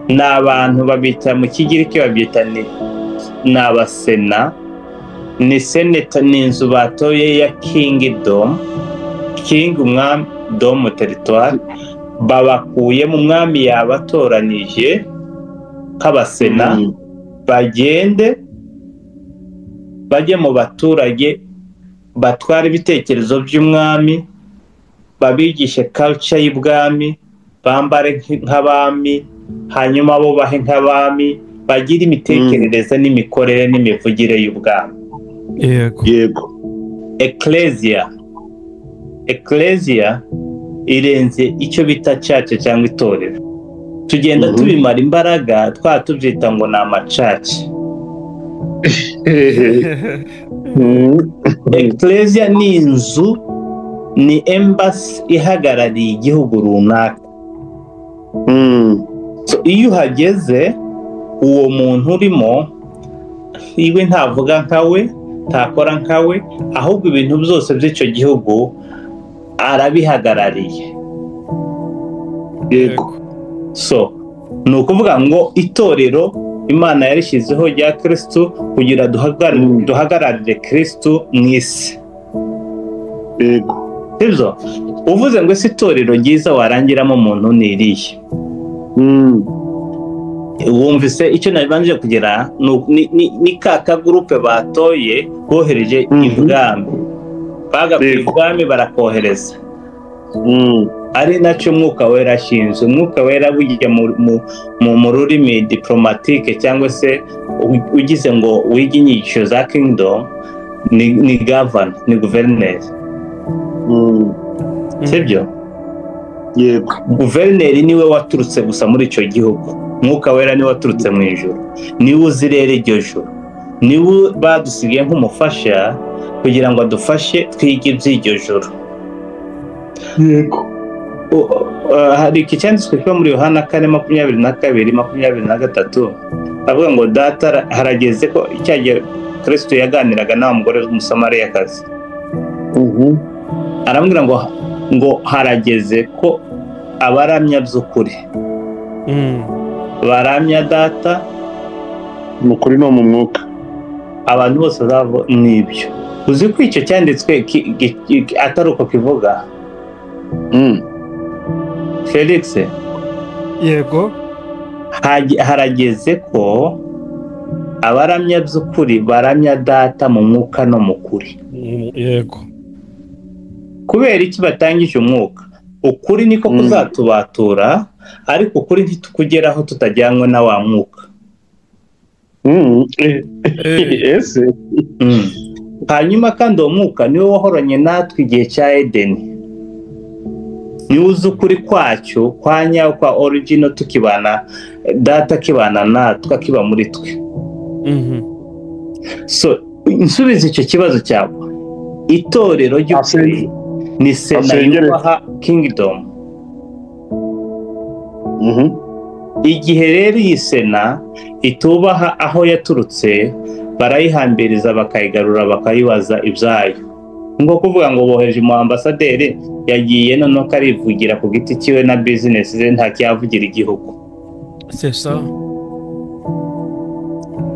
Ni abantu babita mu Kigiriki babyita ni abasena, ni seneta, ni inzu batoye ya kingdom. King umwami, dom territoire, babakuye mu mwami yabatoranije nk'abasena, bagende bajye mu baturage, batwara ibitekerezo by'umwami, babigishe culture y'ubwami, bambare nk'abami, hanyuma bo bahe nk'abami, bagira imitekerereze n'imikorere n'imivugire y'ubwami. Yego. Ecclesia irenze icyo bita church cyangwa itorero. Tugenda tubimara imbaraga tubyita ngo ni amacaci. Ecclesia ni inzu, ni embassy ihagarariye igihugu runaka. So iyo uhageze, uwo muntu urimo iwe ntavuga nkawe, ntakora nkawe, ahubwo ibintu byose by'icyo gihugu arabihagarariye. yego So ni ukuvuga ngo itorero Imana yarishyizeho rya Kristo kugira duhagararire Kristo mu isi. yego Sibyo? Uvuze ngo ese itorero ryiza warangiramo umuntu ni irihe? Wumvise icyo nabanje kugira ni ka kagurupe batoye bohereje ibwami, bagakuye ibwami barakohereza, ari nacyo Mwuka Wera ashinzwe. Umwuka Wera bujya mu rurimi diplomatike cyangwa se ugize ngo wige inyigisho za kingdom ni governor, ni guverineri. Sibyo? yego Guverineri niwe waturutse gusa muri icyo gihugu, Mwuka Wera niwe waturutse mu ijuru, niwe uzi rero iryo juru, niwe badusigaye nk'umufasha kugira ngo adufashe twige iby'iryo juru. yego Hari iki cyanditswe kiba muri Yohana 4:22-23 avuga ngo data harageze ko icyagiye Kristo yaganiraga na mugore w'umusamariyakazi, aramubwira ngo harageze ko abaramya by'ukuri baramya data mu kuri no mu mwuka, abantu bose bazava n'ibyo. Uzi ko icyo cyanditswe atari uko kivuga? Felix, yego harageze ko abaramya by'ukuri baramya data mu mwuka no mu kuri. yego Kubera iki batangije umwuka? Ukuri niko kuzatubatura, ariko ukuri ntitukugeraho tutajyanywe na wa mwuka. ese Hanyuma kandi uwo mwuka niwe wahoranye natwe igihe cya Edeni, niwe uzi ukuri kwacyo kwa nyawo, kwa original, tukibana data akibana natwe, akiba muri twe. So nsubiza icyo kibazo cyawe, itorero ry'ukuri ni sena yubaha kingdom. Igihe rero iyi sena itubaha aho yaturutse, barayihambiriza bakayigarura bakayibaza ibyayo. Ngo kuvuga ngo bohereje mu ambasaderi yagiye noneho karivugira ku giti cyiwe na business ze, nta cyavugira igihugu. c'est ça.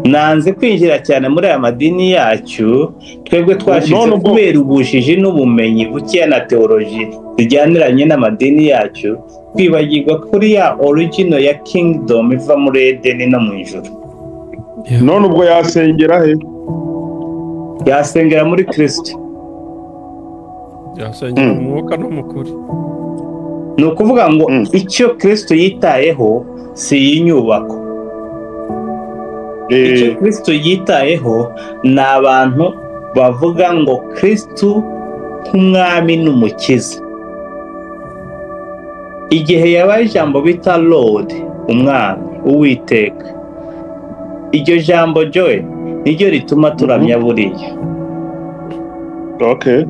Nanze kwinjira cyane muri aya madini yacu, twebwe twashize kubera ubujiji n'ubumenyi buke na teoloji zijyaniranye n'amadini yacu, kwibagirwa kuri ya original ya kingdom iva muri Edeni no mu ijuru. none ubwo yasengera he? Yasengera muri Kristo. Yasengera mu mwuka no mu kuri. Ni ukuvuga ngo icyo Kristo yitayeho si inyubako. Icyo Kristo yitayeho ni abantu bavuga ngo Kristo nk'umwami n'umukiza. Igihe yabaye ijambo bita Lord, umwami, uwiteka, iryo jambo Joe niryo rituma turamya buriya. Okay.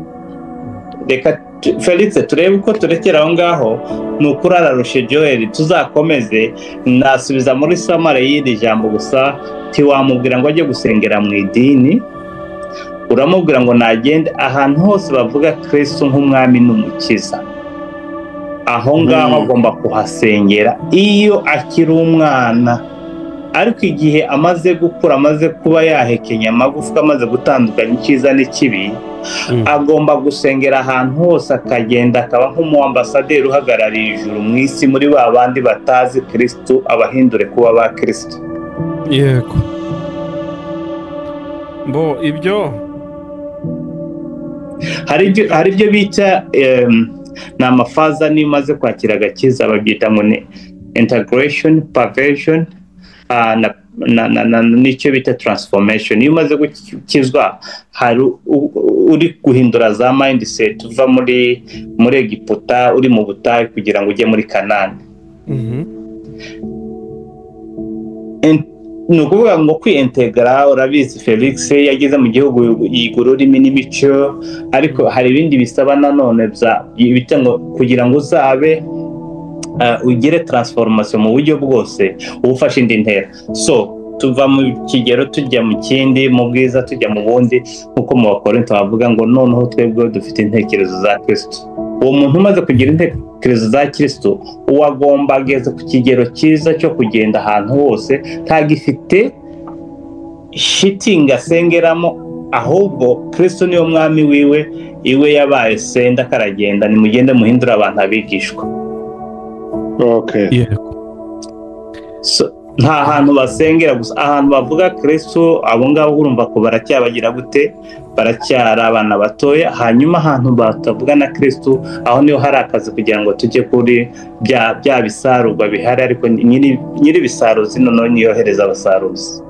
Reka Felix turebe uko turekera aho ngaho, ni ukuri ararushe Joel, tuzakomeze. Nasubiza muri samare y'iri jambo gusa, tiwamubwira ngo ajye gusengera mu idini, uramubwira ngo nagende ahantu hose bavuga Kristo nk'umwami n'umukiza, aho ngaho agomba kuhasengera iyo akiri umwana. Ariko igihe amaze gukura, amaze kuba yahekenya amagufwa, amaze gutandukanya icyiza n'ikibi, agomba gusengera ahantu hose, akagenda akaba nk'umuambasaderi uhagarariye ijuru mu isi muri ba bandi batazi Kristo, abahindure kuba ba Kristo. Yego. Bo ibyo hari ibyo bita ni amafaza, niyo umaze kwakira agakiza babyita ngo ni integration, perversion, n'icyo bita transformation. Iyo umaze gukizwa, hari uri guhindura za mindset, uva muri Egiputa uri mu butayu kugira ngo ujye muri Kanani. Ni ukuvuga ngo kwintegra, urabizi Felix yageze mu gihugu yiga ururimi n'imico, ariko hari ibindi bisaba nanone bita ngo kugira ngo uzabe ugire transformation mu buryo bwose, ubufashe indi ntera. So tuva mu kigero tujya mu kindi, mu bwiza tujya mu bundi, nk'uko mu Bakorinto bavuga ngo noneho twebwe dufite intekerezo za Kristo. Uwo muntu umaze kugira intekerezo za Kristo uwo agomba ageze ku kigero cyiza cyo kugenda ahantu hose ntagifite shitingi asengeramo, ahubwo Kristo niyo mwami wiwe, iwe yabaye senda karagenda, nimugende muhindura abantu abigishwa. Nta hantu basengera gusa, ahantu bavuga Kristo abo ngabo urumva ko baracyabagira gute, baracyari abana batoya. Hanyuma ahantu batavuga na Kristo aho niho hari akazi kugira ngo tujye kuri bya bisarurwa bihari, ariko nyiri bisaruzi noneho niyohereza abasaruzi.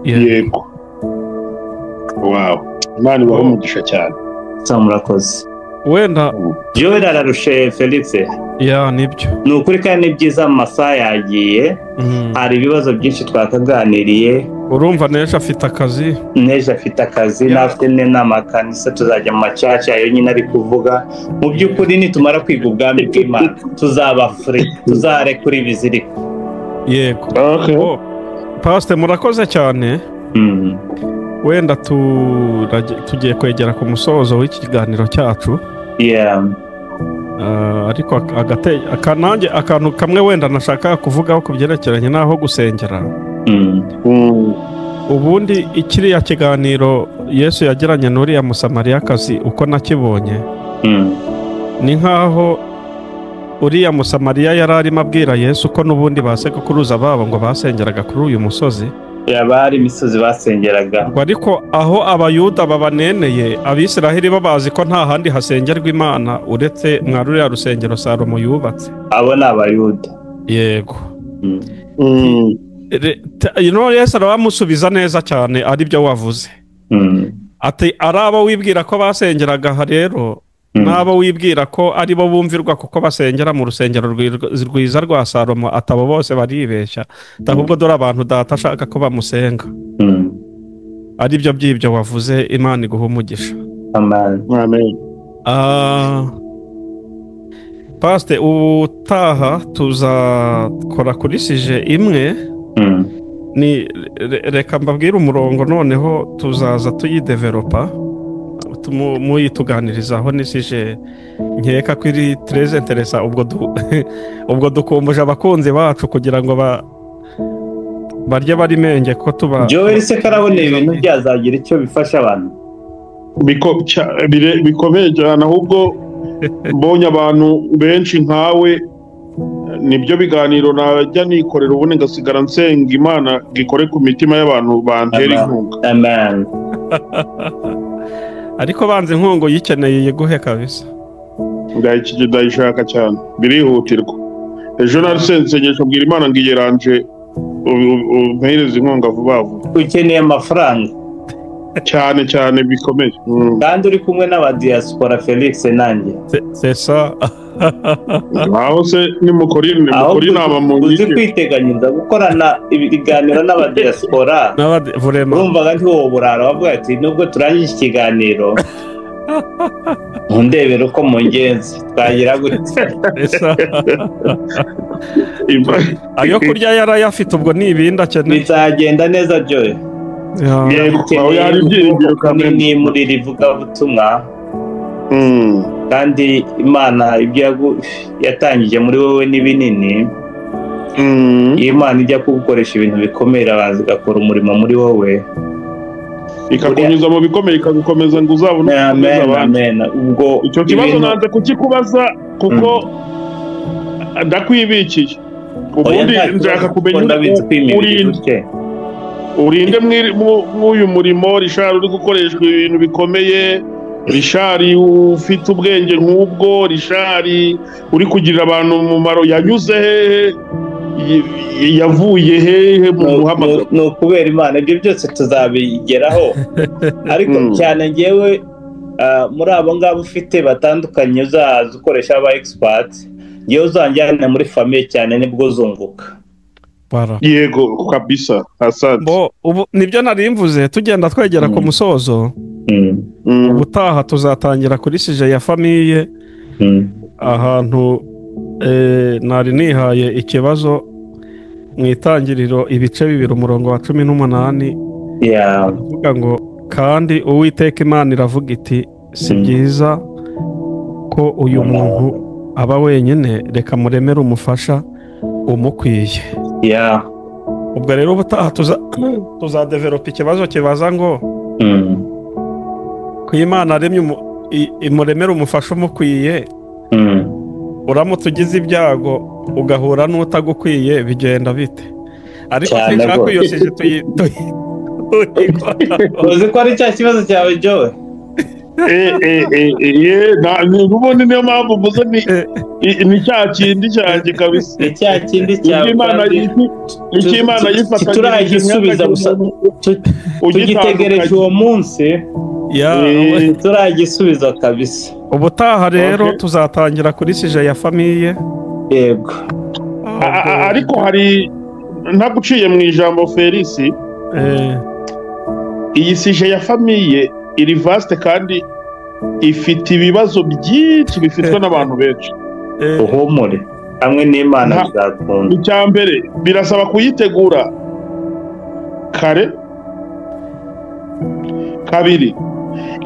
Yego. Wow, Imana ibahe umugisha cyane. Murakoze. Wenda Joel ararushe Felix. Ya nibyo. Ni ukuri kandi ni byiza, mu masaha yagiye, hari ibibazo byinshi twakaganiriye. Urumva Neje afite akazi. Neje afite akazi, nafite n'amakanisa tuzajya mu macaca yo nyine ari kuvuga. Mu by'ukuri nitumara kwiga ubwami bw'Imana tuzaba free, tuzarekura ibiziriko. Yego. Pastor murakoze cyane. Wenda tugiye kwegera ku musozo w'iki kiganiro cyacu. Ariko akantu kamwe wenda nashaka kuvugaho ku byerekeranye n'aho gusengera. Ubundi ikiriya kiganiro Yesu yagiranye n'uriya musamariyakazi uko nakibonye, ni nk'aho uriya musamariya yari arimo abwira Yesu ko n'ubundi basekuruza babo ngo basengeraga kuri uyu musozi. Yabari imisozi basengeraga. Ariko aho abayuda babaneneye, Abisiraheli bo bazi ko nta handi hasengerwa Imana uretse mwa ruriya rusengero Salomo yubatse. Abo ni Abayuda. Yego. Yesu arabamusubiza neza cyane ari byo wavuze. Ati ari abo wibwira ko basengeraga aha rero, n'abo wibwira ko ari bo bumvirwa kuko basengera mu rusengero rwiza rwa Salomo, atabo bose baribeshya, ahubwo dore abantu data ashaka ko bamusenga. Ari byo by'ibyo wavuze, Imana iguha umugisha. Amen. Pastor, ubutaha tuzakora kuri sije imwe. Ni reka mbabwire umurongo noneho tuzaza tuyidevelopa muyituganirizaho nisije nkeka ko iri très intéressant. Ubwo dukumbuje abakunzi bacu kugira ngo barye bari menge ko tuba. Joel se karabone ibintu byazagira icyo bifasha abantu bikomeye cyane, ahubwo mbonye abantu benshi nkawe, nibyo biganiro najya nikorera ubundi ngasigara nsenga Imana gikore ku mitima y'abantu bantera inkunga. Amen. Ariko banze inkunga yikeneye yeguhe kabisa. Ndayishaka cyane, birihutirwa. Ejo nasengesho mbwira Imana ngiyeranje umpereze inkunga vuba vuba. Ukeneye amafaranga cyane bikomeye. Kandi uri kumwe n'abadiaspora Felix nanjye. C'est ça. Aho se nimukori nama mu uzi kwiteganyiriza gukorana ibiganiro n'abadiaspora. Urumva nti wowe burara wavuga ati nubwo turangije ikiganiro ndebera uko mungenzi twagira gutya. Ayo kurya yarayafite, ubwo ni ibindi akeneye. Bizagenda neza Joy. Ni muri rivuga butumwa. Kandi Imana ibyo yatangije muri wowe ni binini. Imana ijya kugukoresha ibintu bikomeye, abanza igakora umurimo muri wowe, ikakunyuza mu bikomeye, ikagukomeza ngo uzabone amen. Ubwo icyo kibazo nanze kukikubaza kuko ndakwibikiye. Ubundi nshaka kumenya urinde mw'uyu murimo Richard uri gukoreshwa ibintu bikomeye. Richard ufite ubwenge nk'ubwo, Richard uri kugirira abantu umumaro, yanyuze hehe, yavuye hehe mu muhamagaro? Ni ukubera Imana. Ibyo byose tuzabigeraho, ariko cyane ngewe muri abo ngabo ufite batandukanye uzaza ukoresha aba experts, ngewe uzanjyana muri famille cyane nibwo uzunguka. Yego kabisa. Asante. Ubu nibyo nari mvuze, tugenda twegera ku musozo. Ubutaha tuzatangira kuri sije ya famille, ahantu nari nihaye ikibazo mu itangiriro ibice 2 umurongo wa 18 avuga ngo kandi Uwiteka Imana iravuga iti si byiza ko uyu muntu aba wenyine, reka muremere umufasha umukwiye. Ubwo rero ubutaha tuzadevelopa ikibazo kibaza ngo ko Imana aremye imuremere umufasha umukwiye, uramutse ugize ibyago ugahura n'utagukwiye bigenda bite? Ariko sinshaka iyo sije uzi ko ari cya kibazo cyawe Joe. Nubundi niyo mpamvu mvuze ni cya kindi cyanjye kabisa. Ni cya kindi cyawe. Icyo Imana yifatanyije turagisubiza gusa tugitegereje uwo munsi. Turagisubiza kabisa. Ubutaha rero tuzatangira kuri sije ya famiye. Yego. Ariko hari ntaguciye mu ijambo Felix. Iyi sije ya famiye iri vaste kandi ifite ibibazo byinshi bifitwe n'abantu benshi. Uhumure hamwe n'Imana bizakunda. Icya mbere birasaba kuyitegura kare. Kabiri,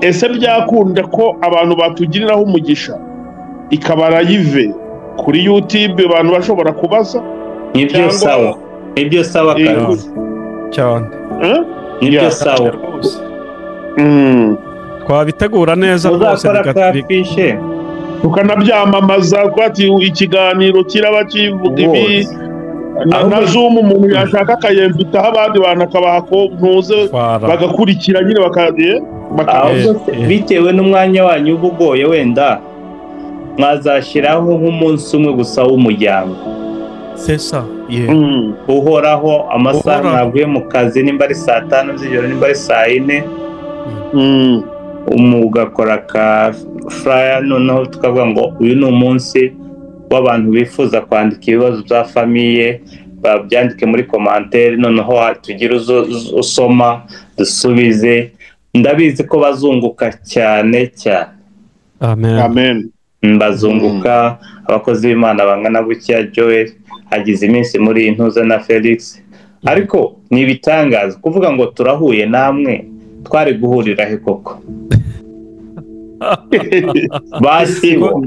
ese byakunda ko abantu batugiriraho umugisha ikabara yive kuri YouTube abantu bashobora kubaza? Nibyo sawa kabisa cyane. Nibyo sawa. Twabitegura neza rwose bigatwikishe tukanabyamamaza kwati ikiganiro kiraba kivuga ibi na Zoom umuntu yashaka akayemvitaho abandi bantu akabaha ko ntuze bagakurikira nyine bitewe n'umwanya wanyu ubugoye wenda mwazashyiraho nk'umunsi umwe gusa w'umuryango. Sesa uhoraho amasaha mwavuye mu kazi, nimba ari 5 z'ijoro nimba ari 4 ugakora ka flyer, noneho tukavuga ngo uyu ni umunsi w'abantu bifuza kwandika ibibazo bya famiye, babyandike muri commentaire, noneho tugira usoma dusubize. Ndabizi ko bazunguka cyane. Amen. Bazunguka. Abakozi b'Imana bangana gutya Joel hagize iminsi muri intuza na Felix, ariko ni bitangaza kuvuga ngo turahuye namwe, twari guhurira he koko? Basibo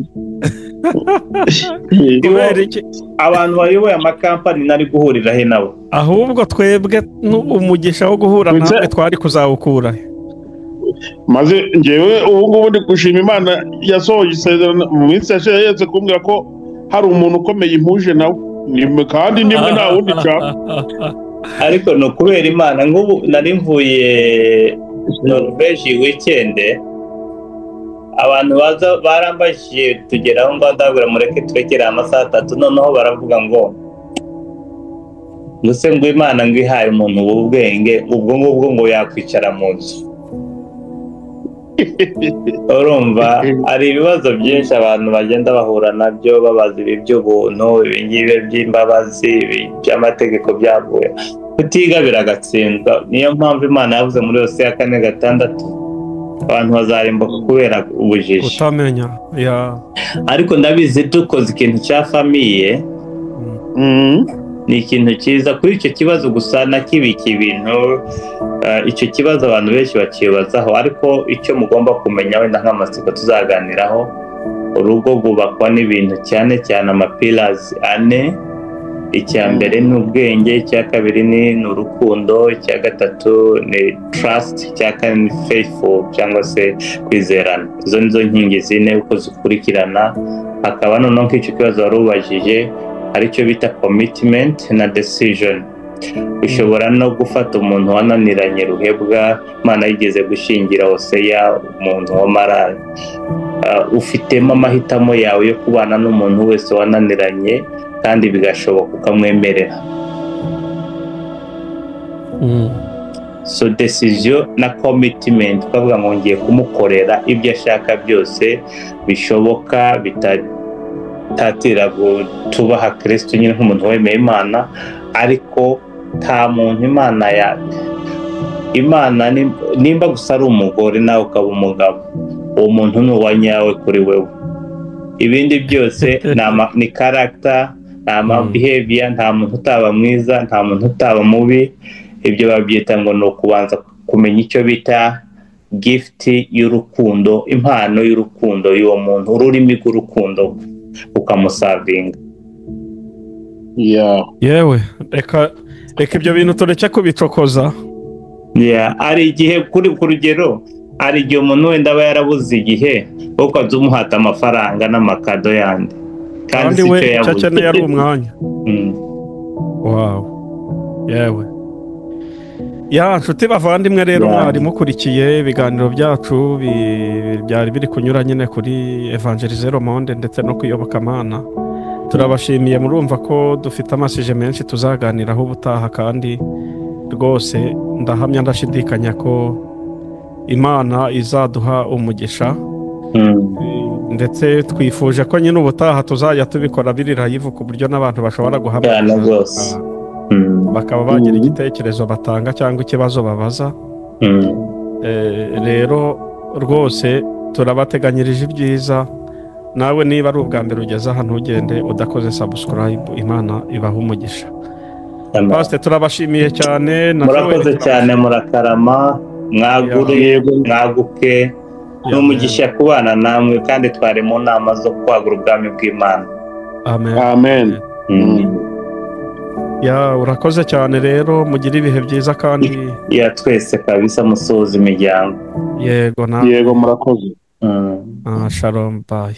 abantu bayoboye amakampani nari guhurira he nabo? Ahubwo twebwe umugisha wo guhura namwe twari kuzawukura. Maze ngewe ubu ngubu ndi gushima Imana yasohoye isezerano mu minsi yashize kumbwira ko hari umuntu ukomeye impuje nawe, kandi nimwe nta wundi cyane. Ariko no kubera Imana nk'ubu nari mvuye Norvege weekend, abantu barambashije tugeraho ngo ndabura mureke turekere amasaha 3, noneho baravuga ngo nguse ngo Imana ngo ihaye umuntu ubwenge ubwo ngubwo ngo yakwicara mu nzu. Urumva ari ibibazo byinshi abantu bagenda bahura nabyo, babaza ibi by'ubuntu, ibingibe by'imbabazi, by'amategeko byavuye kutiga biragatsindwa. Niyo mpamvu Imana yavuze muri Hosea 4:6 abantu bazarimbuka kubera ubujiji utamenya. Ariko ndabizi dukoze ikintu cya famiye ni ikintu cyiza. Kuri icyo kibazo gusa nakibiki ibintu, icyo kibazo abantu benshi bakibazaho, ariko icyo mugomba kumenya wenda nk'amatsiko tuzaganiraho, urugo rwubakwa n'ibintu cyane cyane amapillars 4. Icya mbere ni ubwenge, icya kabiri ni urukundo, icya gatatu ni trust, icya kane ni faithful cyangwa se kwizerana. Izo nizo nkingi 4 uko zikurikirana. Hakaba noneho nk'icyo kibazo warubajije aricyo bita commitment na decision. Ushobora no gufata umuntu wananiranye ruhebwa, Imana yigeze gushingira Hosea umuntu w'amaraya, ufitemo amahitamo yawe yo kubana n'umuntu wese wananiranye kandi bigashoboka ukamwemerera. So decision na commitment, ukavuga ngo ngiye kumukorera ibyo ashaka byose bishoboka, bitatira gutubaha Kristo nyine nk'umuntu wemeye Imana. Ariko nta muntu Imana nimba gusa ari umugore nawe ukaba umugabo, uwo muntu ni uwanyawe kuri wewe. Ibindi byose ni character, nta behavior, nta muntu utaba mwiza, nta muntu utaba mubi. Ibyo babyita ngo ni ukubanza kumenya icyo bita gift y'urukundo, impano y'urukundo y'uwo muntu, ururimi rw'urukundo ukamusavinga. yewe reka ibyo bintu tureke kubicokoza. Ari igihe ku rugero, ari igihe umuntu wenda aba yarabuze igihe ukaza umuhata amafaranga n'amakado yandi, kandi we icyo akeneye ari umwanya. yewe nshuti bavandimwe rero, mwari mukurikiye ibiganiro byacu byari biri kunyura nyine kuri Evangelize Le Monde ndetse no kuyobokamana. Turabashimiye, murumva ko dufite amasije menshi tuzaganiraho ubutaha, kandi rwose ndahamya ndashidikanya ko Imana izaduha umugisha, ndetse twifuje ko nyine ubutaha tuzajya tubikora biri live ku buryo n'abantu bashobora guhamagara bakaba bagira igitekerezo batanga cyangwa ikibazo babaza. Rero rwose turabateganyirije ibyiza. Nawe niba ari ubwa mbere ugeze aha ntugende udakoze subscribe. Imana ibaha umugisha. Pastor turabashimiye cyane. Murakoze cyane, murakarama, mwaguke n'umugisha kubana namwe, kandi twari mu nama zo kwagura ubwami bw'Imana. Amen. Urakoze cyane rero, mugira ibihe byiza kandi twese kabisa musoza imiryango. Yego murakoze. Shalom, bye.